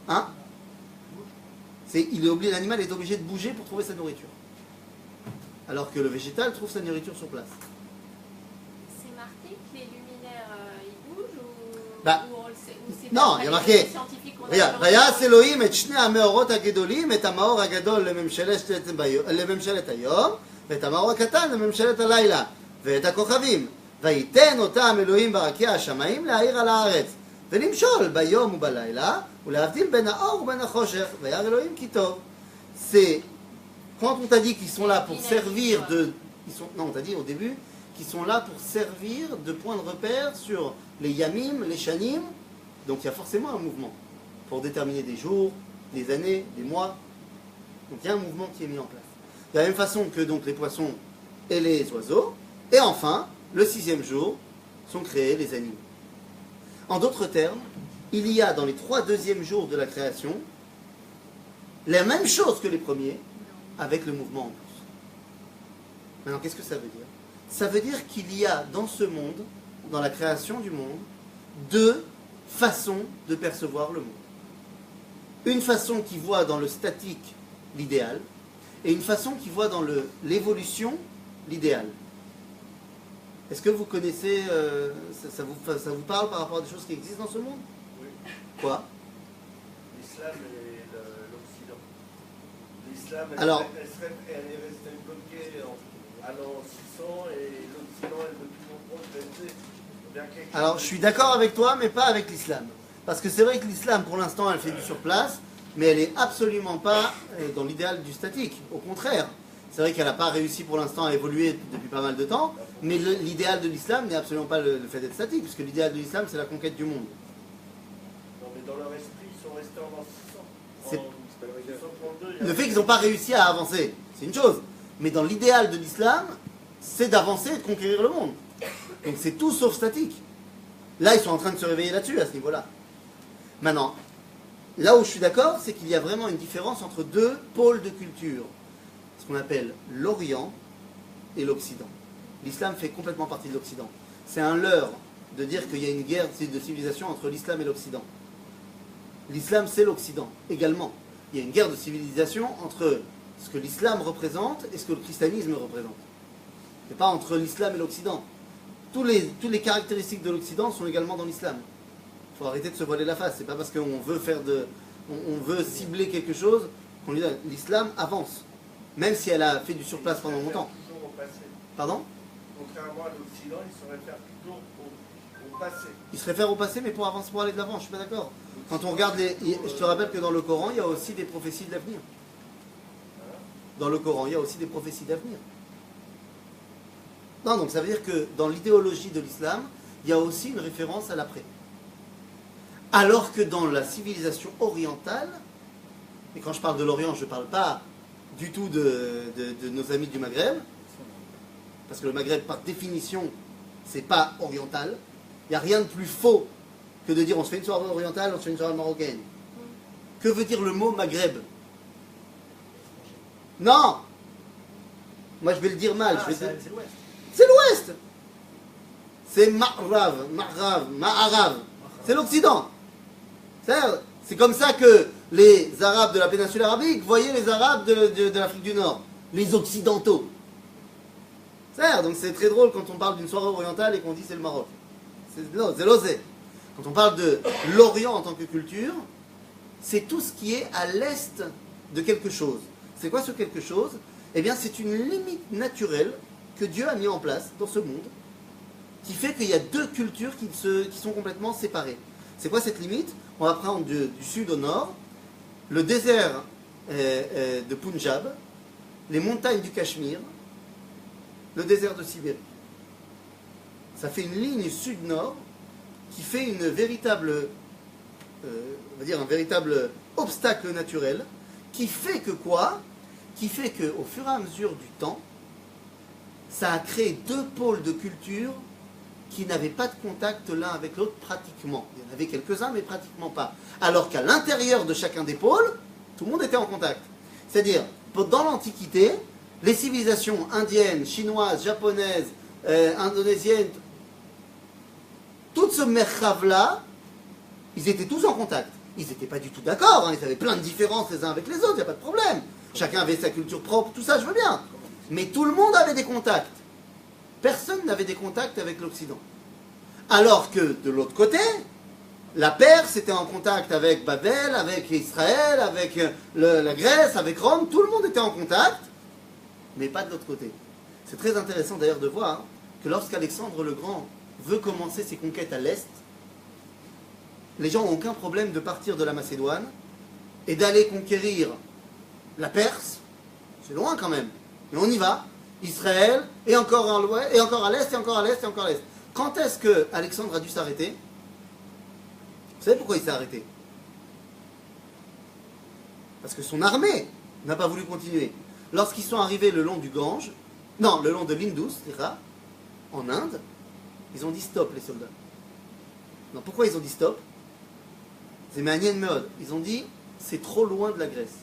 Hein? L'animal est obligé de bouger pour trouver sa nourriture. Alors que le végétal trouve sa nourriture sur place. C'est marqué que les luminaires ils bougent ou, Bah, ou on le sait, ou c'est non, pas il y a les marqué. scientifiques qu'on a Regarde, aujourd'hui. ויעש אלוהים את שני המאורות הגדולים, את המאור הגדול לממשלת היום, ואת המאור הקטן לממשלת הלילה, ואת הכוכבים. וייתן אותם אלוהים ברקיע השמיים להאיר על הארץ, ולמשול ביום ובלילה, ולהבדיל בין האור ובין החושך, וירא אלוהים כי טוב. C'est quand on t'a dit qu'ils sont là pour servir de... Non, on t'a dit au début qu'ils sont là pour servir de point de repère sur les yamim, les shanim. Donc il y a forcément un mouvement pour déterminer des jours, des années, des mois. Donc il y a un mouvement qui est mis en place. De la même façon que donc les poissons et les oiseaux. Et enfin, le 6e jour, sont créés les animaux. En d'autres termes, il y a dans les 3 deuxièmes jours de la création la même chose que les premiers, avec le mouvement en plus. Maintenant, qu'est-ce que ça veut dire? Ça veut dire qu'il y a dans ce monde, dans la création du monde, 2 façons de percevoir le monde. Une façon qui voit dans le statique l'idéal, et une façon qui voit dans l'évolution l'idéal. Est-ce que vous connaissez, ça vous parle par rapport à des choses qui existent dans ce monde? Oui. Quoi? L'islam et l'Occident. L'islam, elle est restée bloquée en allant 600 et l'Occident, elle veut toujours progresser. Alors, je suis d'accord avec toi, mais pas avec l'islam. Parce que c'est vrai que l'islam, pour l'instant, elle fait du surplace, mais elle n'est absolument pas dans l'idéal du statique. Au contraire, c'est vrai qu'elle n'a pas réussi pour l'instant à évoluer depuis pas mal de temps, mais l'idéal de l'islam n'est absolument pas le fait d'être statique, puisque l'idéal de l'islam, c'est la conquête du monde. Non, mais dans leur esprit, ils sont restés en 600. C'est- En 632, Le fait qu'ils n'ont pas réussi à avancer, c'est une chose. Mais dans l'idéal de l'islam, c'est d'avancer et de conquérir le monde. Donc c'est tout sauf statique. Là, ils sont en train de se réveiller là-dessus, à ce niveau-là. Maintenant, là où je suis d'accord, c'est qu'il y a vraiment une différence entre 2 pôles de culture. Ce qu'on appelle l'Orient et l'Occident. L'islam fait complètement partie de l'Occident. C'est un leurre de dire qu'il y a une guerre de civilisation entre l'islam et l'Occident. L'islam, c'est l'Occident également. Il y a une guerre de civilisation entre ce que l'islam représente et ce que le christianisme représente. C'est pas entre l'islam et l'Occident. Toutes les caractéristiques de l'Occident sont également dans l'islam. Il faut arrêter de se voiler la face. C'est pas parce qu'on veut on veut cibler quelque chose qu'on lui dit l'islam avance. Même si elle a fait du surplace pendant longtemps. toujours au passé. Pardon? On contrairement à l'Occident, il se réfère plutôt au passé. Il se réfère au passé, mais pour avancer, pour aller de l'avant, je suis pas d'accord. Quand on regarde les... Je te rappelle que dans le Coran, il y a aussi des prophéties de l'avenir. Dans le Coran, il y a aussi des prophéties d'avenir. Non, donc ça veut dire que dans l'idéologie de l'islam, il y a aussi une référence à l'après. Alors que dans la civilisation orientale, et quand je parle de l'Orient, je ne parle pas du tout de nos amis du Maghreb, parce que le Maghreb, par définition, c'est pas oriental. Il n'y a rien de plus faux que de dire on se fait une soirée orientale, on se fait une soirée marocaine. Que veut dire le mot Maghreb? Non! Moi je vais le dire mal. Ah, c'est l'Ouest. C'est l'Ouest! C'est Ma'rav, Ma'arav. C'est l'Occident. C'est comme ça que les Arabes de la péninsule arabique voyaient les Arabes de l'Afrique du Nord. Les Occidentaux. Donc c'est très drôle quand on parle d'une soirée orientale et qu'on dit c'est le Maroc. C'est l'osé. Quand on parle de l'Orient en tant que culture, c'est tout ce qui est à l'est de quelque chose. C'est quoi ce quelque chose? Eh bien c'est une limite naturelle que Dieu a mis en place dans ce monde, qui fait qu'il y a deux cultures qui sont complètement séparées. C'est quoi cette limite? On va prendre du sud au nord, le désert de Punjab, les montagnes du Cachemire, le désert de Sibérie. Ça fait une ligne sud-nord qui fait une véritable, on va dire un véritable obstacle naturel, qui fait que quoi? Qui fait qu'au fur et à mesure du temps, ça a créé deux pôles de culture qui n'avaient pas de contact l'un avec l'autre pratiquement. Il y en avait quelques-uns, mais pratiquement pas. Alors qu'à l'intérieur de chacun des pôles, tout le monde était en contact. C'est-à-dire, dans l'Antiquité, les civilisations indiennes, chinoises, japonaises, indonésiennes, tout ce merchav-là, ils étaient tous en contact. Ils n'étaient pas du tout d'accord, hein, ils avaient plein de différences les uns avec les autres, il n'y a pas de problème. Chacun avait sa culture propre, tout ça, je veux bien. Mais tout le monde avait des contacts. Personne n'avait des contacts avec l'Occident. Alors que, de l'autre côté, la Perse était en contact avec Babel, avec Israël, avec la Grèce, avec Rome, tout le monde était en contact, mais pas de l'autre côté. C'est très intéressant d'ailleurs de voir que lorsqu'Alexandre le Grand veut commencer ses conquêtes à l'Est, les gens n'ont aucun problème de partir de la Macédoine et d'aller conquérir la Perse, c'est loin quand même, mais on y va, Israël, et encore à l'ouest, et encore à l'est, et encore à l'est, et encore à l'est. Quand est-ce que Alexandre a dû s'arrêter? Vous savez pourquoi il s'est arrêté? Parce que son armée n'a pas voulu continuer. Lorsqu'ils sont arrivés le long du Gange, non, le long de l'Indus, en Inde, ils ont dit stop les soldats. Non, pourquoi ils ont dit stop? C'est manienne mode. Ils ont dit c'est trop loin de la Grèce.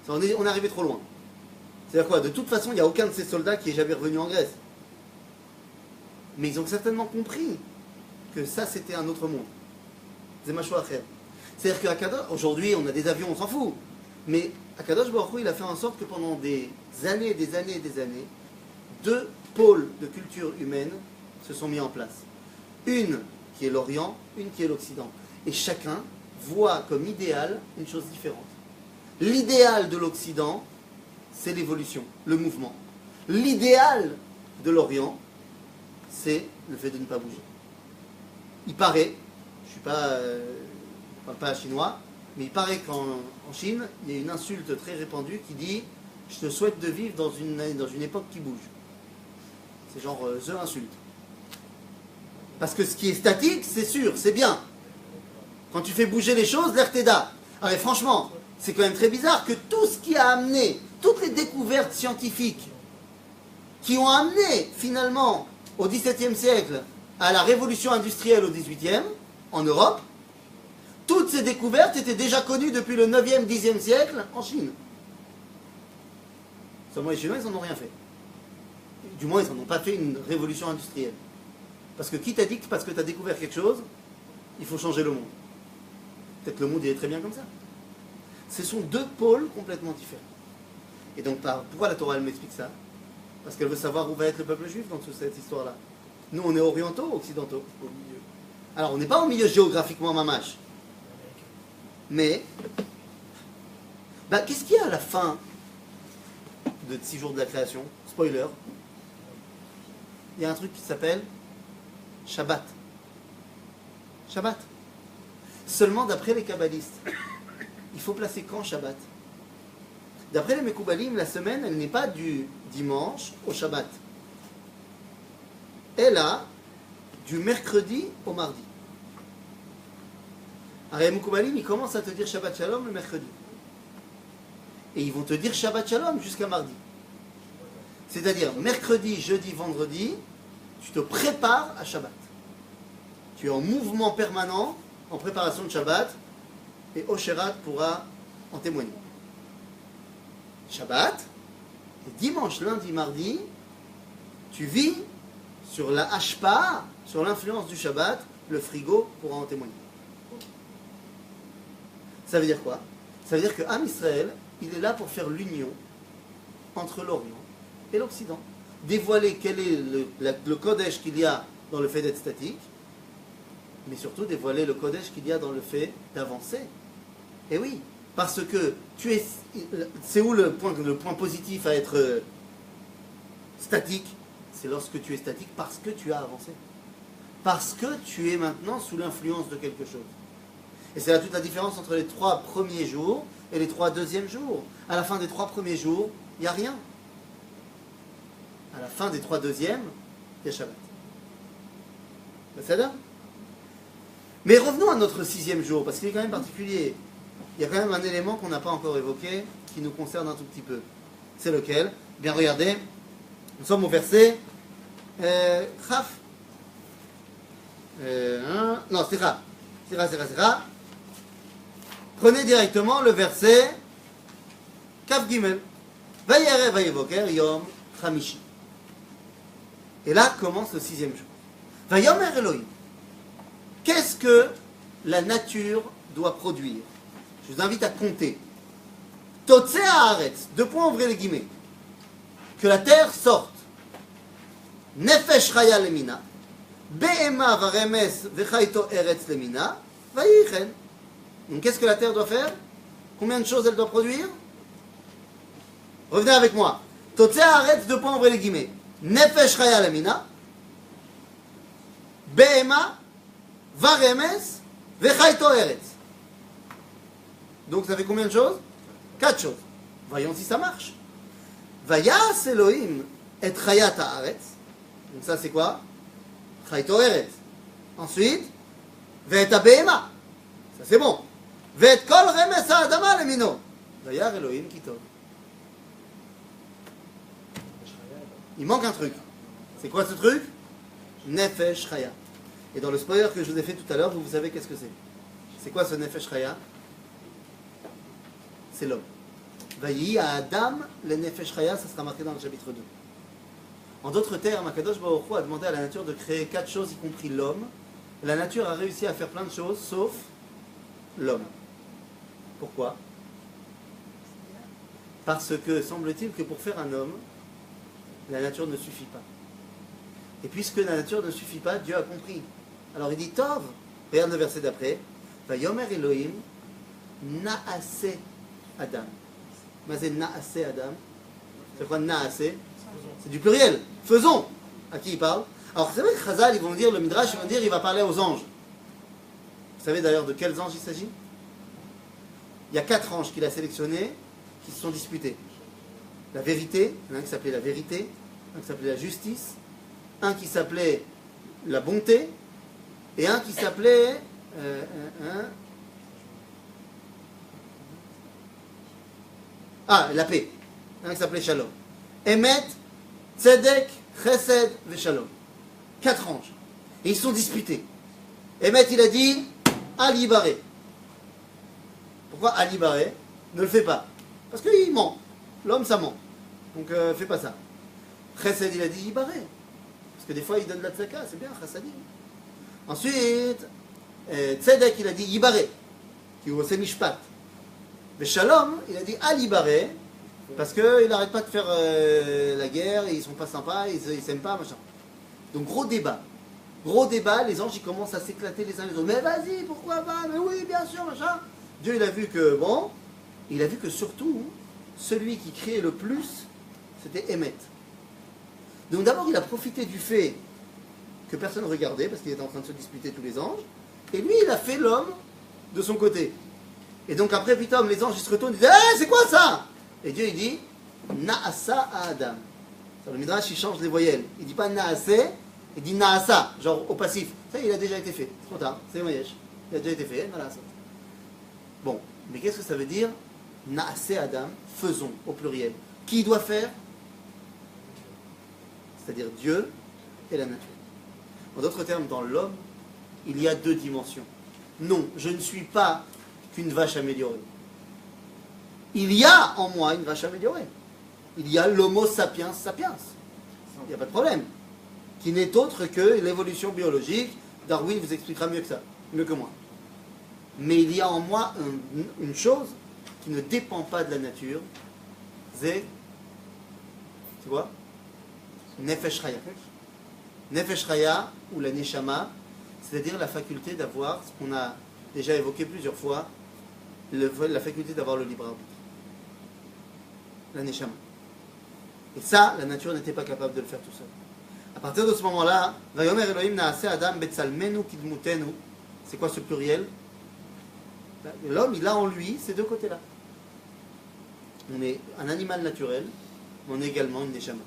On est arrivé trop loin. C'est-à-dire quoi? De toute façon, il n'y a aucun de ces soldats qui est jamais revenu en Grèce. Mais ils ont certainement compris que ça, c'était un autre monde. C'est-à-dire qu'à Kadosh, aujourd'hui, on a des avions, on s'en fout. Mais à Kadosh Baruch Hu, il a fait en sorte que pendant des années, deux pôles de culture humaine se sont mis en place. Une qui est l'Orient, une qui est l'Occident. Et chacun voit comme idéal une chose différente. L'idéal de l'Occident, c'est l'évolution, le mouvement. L'idéal de l'Orient, c'est le fait de ne pas bouger. Il paraît, je ne parle pas chinois, mais il paraît qu'en Chine, il y a une insulte très répandue qui dit « Je te souhaite de vivre dans une époque qui bouge ». C'est genre « The insulte ». Parce que ce qui est statique, c'est sûr, c'est bien. Quand tu fais bouger les choses, l'air t'aida. Alors franchement, c'est quand même très bizarre que tout ce qui a amené, toutes les découvertes scientifiques qui ont amené finalement au XVIIe siècle à la révolution industrielle au XVIIIe, en Europe, toutes ces découvertes étaient déjà connues depuis le 9e, 10e siècle en Chine. Seulement les Chinois, ils n'en ont rien fait. Du moins, ils n'en ont pas fait une révolution industrielle. Parce que qui t'a dit que parce que tu as découvert quelque chose, il faut changer le monde? Peut-être le monde il est très bien comme ça. Ce sont deux pôles complètement différents. Et donc, pourquoi la Torah elle m'explique ça? Parce qu'elle veut savoir où va être le peuple juif dans toute cette histoire-là. Nous, on est orientaux ou occidentaux? Au milieu. Alors, on n'est pas au milieu géographiquement, mamache. Mais, qu'est-ce qu'il y a à la fin de 6 jours de la création? Spoiler. il y a un truc qui s'appelle Shabbat. Shabbat. Seulement d'après les kabbalistes, il faut placer quand Shabbat? D'après les Mekoubalim, la semaine, elle n'est pas du dimanche au Shabbat. Elle a du mercredi au mardi. Alors les Mekoubalim, ils commencent à te dire Shabbat Shalom le mercredi. Et ils vont te dire Shabbat Shalom jusqu'à mardi. C'est-à-dire, mercredi, jeudi, vendredi, tu te prépares à Shabbat. Tu es en mouvement permanent, en préparation de Shabbat, et Osherat pourra en témoigner. Shabbat, et dimanche, lundi, mardi, tu vis sur la hashpa, sur l'influence du Shabbat, le frigo pourra en témoigner. Ça veut dire quoi? Ça veut dire que Am Israël, il est là pour faire l'union entre l'Orient et l'Occident. Dévoiler quel est le Kodesh qu'il y a dans le fait d'être statique, mais surtout dévoiler le Kodesh qu'il y a dans le fait d'avancer. Et oui, parce que c'est où le point positif à être statique? C'est lorsque tu es statique parce que tu as avancé. Parce que tu es maintenant sous l'influence de quelque chose. Et c'est là toute la différence entre les 3 premiers jours et les 3 deuxièmes jours. À la fin des 3 premiers jours, il n'y a rien. À la fin des 3 deuxièmes, il y a Shabbat. C'est ça? Mais revenons à notre 6e jour, parce qu'il est quand même particulier. Il y a quand même un élément qu'on n'a pas encore évoqué, qui nous concerne un tout petit peu. C'est lequel? Bien regardez, nous sommes au verset Chaf. Non, c'est Ra. Prenez directement le verset Kaf Gimel. Vayere vayevoker yom chamishi. Et là commence le 6e jour. Vayomer Elohim. Qu'est-ce que la nature doit produire? Je vous invite à compter. Totse haaretz, 2 points, ouvrez les guillemets. Que la terre sorte. Nefesh chaya lemina. Be'ema varemes vechaito eretz lemina. Vayichen. Donc qu'est-ce que la terre doit faire? Combien de choses elle doit produire? Revenez avec moi. Totse haaretz, 2 points, ouvrez les guillemets. Nefesh chaya lemina. Be'ema varemes vechaito eretz. Donc ça fait combien de choses? 4 choses. Voyons si ça marche. Vayas Elohim et chayat haaretz. Donc ça c'est quoi? Chaito eretz. Ensuite, ve'et habehema. Ça c'est bon. Ve'et kol remes ha'adama lemino. Vayar Elohim kitov. Il manque un truc. C'est quoi ce truc? Nefesh chaya. Et dans le spoiler que je vous ai fait tout à l'heure, vous savez qu'est-ce que c'est? C'est quoi ce Nefesh chaya? C'est l'homme. Vayi à Adam, le Nefesh chaya, ça sera marqué dans le chapitre 2. En d'autres termes, Akadosh Baruch Hu a demandé à la nature de créer 4 choses, y compris l'homme. La nature a réussi à faire plein de choses, sauf l'homme. Pourquoi? Parce que, semble-t-il, que pour faire un homme, la nature ne suffit pas. Et puisque la nature ne suffit pas, Dieu a compris. Alors il dit, Tov, regarde le verset d'après, Vayomer Elohim, Naase Adam. Mazé Naase Adam. C'est quoi Naase? C'est du pluriel. Faisons. À qui il parle? Alors c'est vrai que Chazal, ils vont dire, le Midrash, ils vont dire, il va parler aux anges. Vous savez d'ailleurs de quels anges il s'agit? Il y a 4 anges qu'il a sélectionnés qui se sont disputés. La vérité, il y en a un qui s'appelait la vérité, un qui s'appelait la justice, un qui s'appelait la bonté, et un qui s'appelait la paix. Un qui s'appelait Shalom. Emet, Tzedek, Chesed et Shalom. 4 anges. Et ils sont disputés. Emet, il a dit Ali Baré. Pourquoi Ali Baré? Ne le fais pas. Parce qu'il ment. L'homme, ça ment. Donc, fais pas ça. Chesed, il a dit Ibaré. Parce que des fois, il donne de la tzaka. C'est bien, Chassadim. Ensuite, Tzedek, il a dit Ibaré. Qui est aussi Mishpat. Mais Shalom, il a dit Ali Baré. Parce qu'il n'arrête pas de faire la guerre, et ils sont pas sympas, ils s'aiment pas, machin. Donc gros débat. Gros débat, les anges ils commencent à s'éclater les uns les autres. Mais vas-y, pourquoi pas? Mais oui, bien sûr, machin. Dieu il a vu que, bon, il a vu que surtout, celui qui criait le plus, c'était Emet. Donc d'abord, il a profité du fait que personne ne regardait, parce qu'il était en train de se disputer tous les anges, et lui, il a fait l'homme de son côté. Et donc après, Pitom, les anges, ils se retournent, ils disent « Hé, c'est quoi ça ?» Et Dieu, il dit « Naasa à Adam ». Le Midrash, il change les voyelles. Il ne dit pas « Naasé », il dit « Naasa », genre au passif. Ça, il a déjà été fait. C'est trop tard, c'est Mayesh. Il a déjà été fait, voilà. Bon, mais qu'est-ce que ça veut dire « Naasé Adam », faisons, au pluriel. Qui doit faire? C'est-à-dire Dieu et la nature. En d'autres termes, dans l'homme, il y a deux dimensions. Non, je ne suis pas qu'une vache améliorée. Il y a en moi une vache améliorée. Il y a l'homo sapiens sapiens. Il n'y a pas de problème. Qui n'est autre que l'évolution biologique. Darwin vous expliquera mieux que ça, mieux que moi. Mais il y a en moi une chose qui ne dépend pas de la nature. C'est quoi? Nefesh Chaya. Nefesh Chaya, ou la Neshama, c'est-à-dire la faculté d'avoir, ce qu'on a déjà évoqué plusieurs fois, la faculté d'avoir le libre arbitre. La Neshama. Et ça, la nature n'était pas capable de le faire tout seul. À partir de ce moment-là, Vayomer Elohim Naaseh Adam Betzalmenu Kidmutenu. C'est quoi ce pluriel? L'homme, il a en lui ces deux côtés-là. On est un animal naturel, mais on est également une Neshama.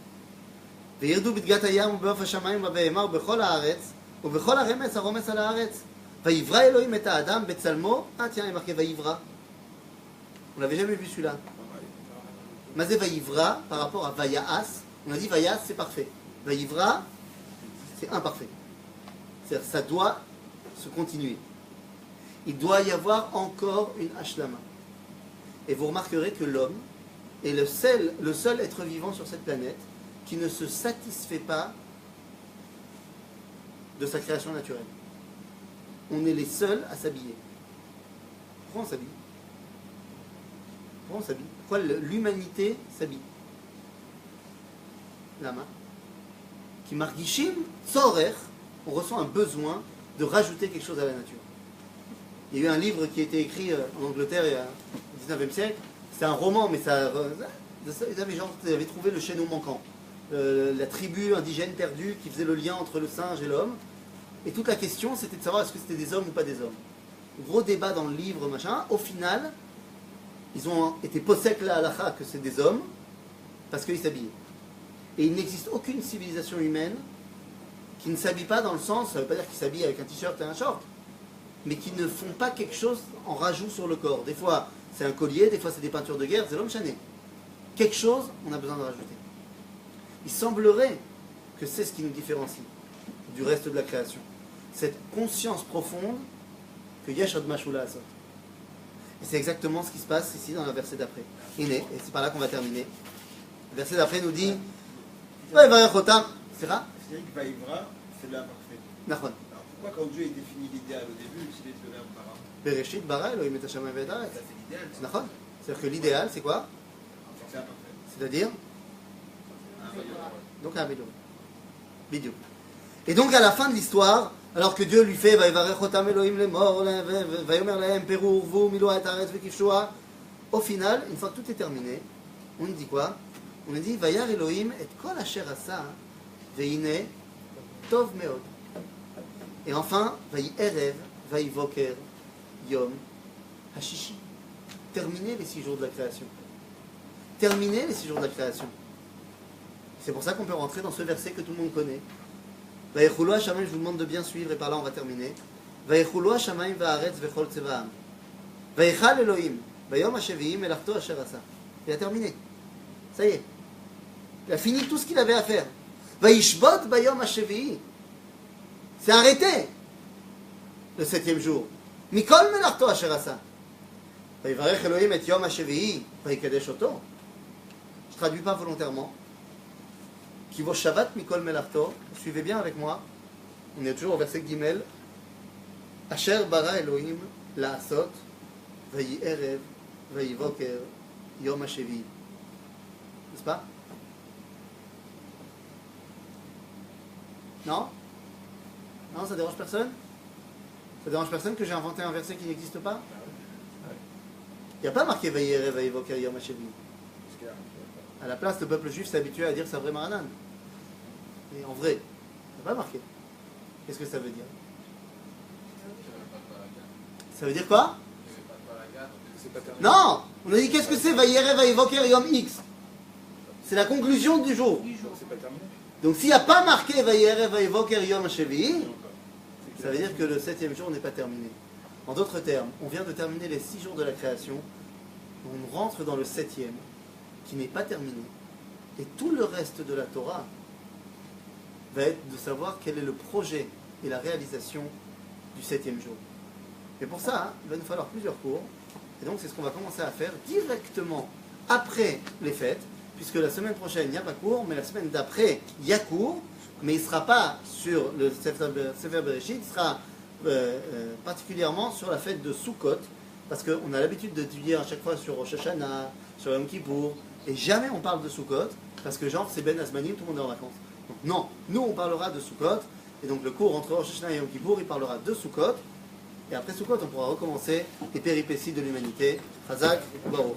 וירדו בדגת הים ובעוף השמיים ובהמה ובכל הארץ ובכל הרמס הרומס על הארץ ויברא אלוהים את האדם בצלמו. Tiens, il est marqué ויברא. On l'avait jamais vu celui-là. Mazé Vaïvra par rapport à Vayaas. On a dit Vayaas c'est parfait. Vaïvra c'est imparfait. C'est-à-dire ça doit se continuer. Il doit y avoir encore une Ashlama. Et vous remarquerez que l'homme est le seul être vivant sur cette planète qui ne se satisfait pas de sa création naturelle. On est les seuls à s'habiller. Pourquoi on s'habille? Pourquoi on s'habille? Pourquoi l'humanité s'habille? Lama. Qui margishim tzorer, on ressent un besoin de rajouter quelque chose à la nature. Il y a eu un livre qui a été écrit en Angleterre au 19e siècle. C'était un roman, mais ça... Ils avaient trouvé le chaînon manquant. La tribu indigène perdue qui faisait le lien entre le singe et l'homme. Et toute la question, c'était de savoir est-ce que c'était des hommes ou pas des hommes. Gros débat dans le livre, machin. Au final, ils ont été possèques la halakha que c'est des hommes parce qu'ils s'habillaient. Et il n'existe aucune civilisation humaine qui ne s'habille pas dans le sens, ça ne veut pas dire qu'ils s'habillent avec un t-shirt et un short, mais qui ne font pas quelque chose en rajout sur le corps. Des fois, c'est un collier, des fois, c'est des peintures de guerre, c'est l'homme chané. Quelque chose, on a besoin de rajouter. Il semblerait que c'est ce qui nous différencie du reste de la création. Cette conscience profonde que Yeshod Mashula a sorti. Et c'est exactement ce qui se passe ici dans le verset d'après. Et c'est par là qu'on va terminer. Le verset d'après nous dit c'est ça? Frédéric Vaïvra, c'est l'imparfait. D'accord. Alors pourquoi quand Dieu définit l'idéal au début, il utilise le verbe bara? Bereshit bara Elohim et Hashem et Ça c'est l'idéal. D'accord. C'est-à-dire que l'idéal, c'est quoi? C'est imparfait. C'est-à-dire donc un bidou. Et donc à la fin de l'histoire, alors que Dieu lui fait au final, une fois que tout est terminé, on dit quoi? On dit Vayar Elohim et kol asher asa veine tov meod. Et enfin, Vayi erev, Vayi voker, yom hashishi. Terminer les 6 jours de la création. Terminer les 6 jours de la création. C'est pour ça qu'on peut rentrer dans ce verset que tout le monde connaît. Vayechulo hashamayim, je vous demande de bien suivre et par là on va terminer. Vayechulo hashamayim va'aretz vechol tzevaam. Vayechal Elohim, vayom hasheviim melachto asher asa. Il a terminé. Ça y est. Il a fini tout ce qu'il avait à faire. Vayishbot bayom hashevi'i. C'est arrêté. Le 7e jour. Mikol melachto asher asa. Vayivarech Elohim et yom hashevi'i. Vayikadesh oto. Je traduis pas volontairement. Qui vaut Shabbat Mikol Melarto, suivez bien avec moi, on est toujours au verset Gimel. Asher bara Elohim la'asot, vayi erev, vayi voker, yom hashevi. N'est-ce pas? Non? Non, ça dérange personne? Ça dérange personne que j'ai inventé un verset qui n'existe pas? Il n'y a pas marqué vayi erev, vayi voker, yom hashevi. À la place, le peuple juif s'est habitué à dire Savré Maranan. Et en vrai, ça n'a pas marqué. Qu'est-ce que ça veut dire? Ça veut dire quoi? Non! On a dit qu'est-ce que c'est Vayere Vayevoker Yom X? C'est la conclusion du jour. Donc s'il n'y a pas marqué Vayere Vayevoker Yom Shevi'i, ça veut dire que le 7e jour n'est pas terminé. En d'autres termes, on vient de terminer les 6 jours de la création, on rentre dans le 7e, qui n'est pas terminé. Et tout le reste de la Torah va être de savoir quel est le projet et la réalisation du 7e jour. Et pour ça, il va nous falloir plusieurs cours. Et donc c'est ce qu'on va commencer à faire directement après les fêtes, puisque la semaine prochaine il n'y a pas cours, mais la semaine d'après il y a cours, mais il ne sera pas sur le Sefer Bereshit, il sera particulièrement sur la fête de Sukkot, parce qu'on a l'habitude de dire à chaque fois sur Rosh Hashanah, sur Yom Kippour, et jamais on parle de Sukkot, parce que genre c'est Ben Azmanim, tout le monde est en vacances. Donc non, nous on parlera de Sukkot, et donc le cours entre Rosh Hashanah et Yom Kippour, il parlera de Sukkot, et après Sukkot on pourra recommencer les péripéties de l'humanité. Chazak, Baruch.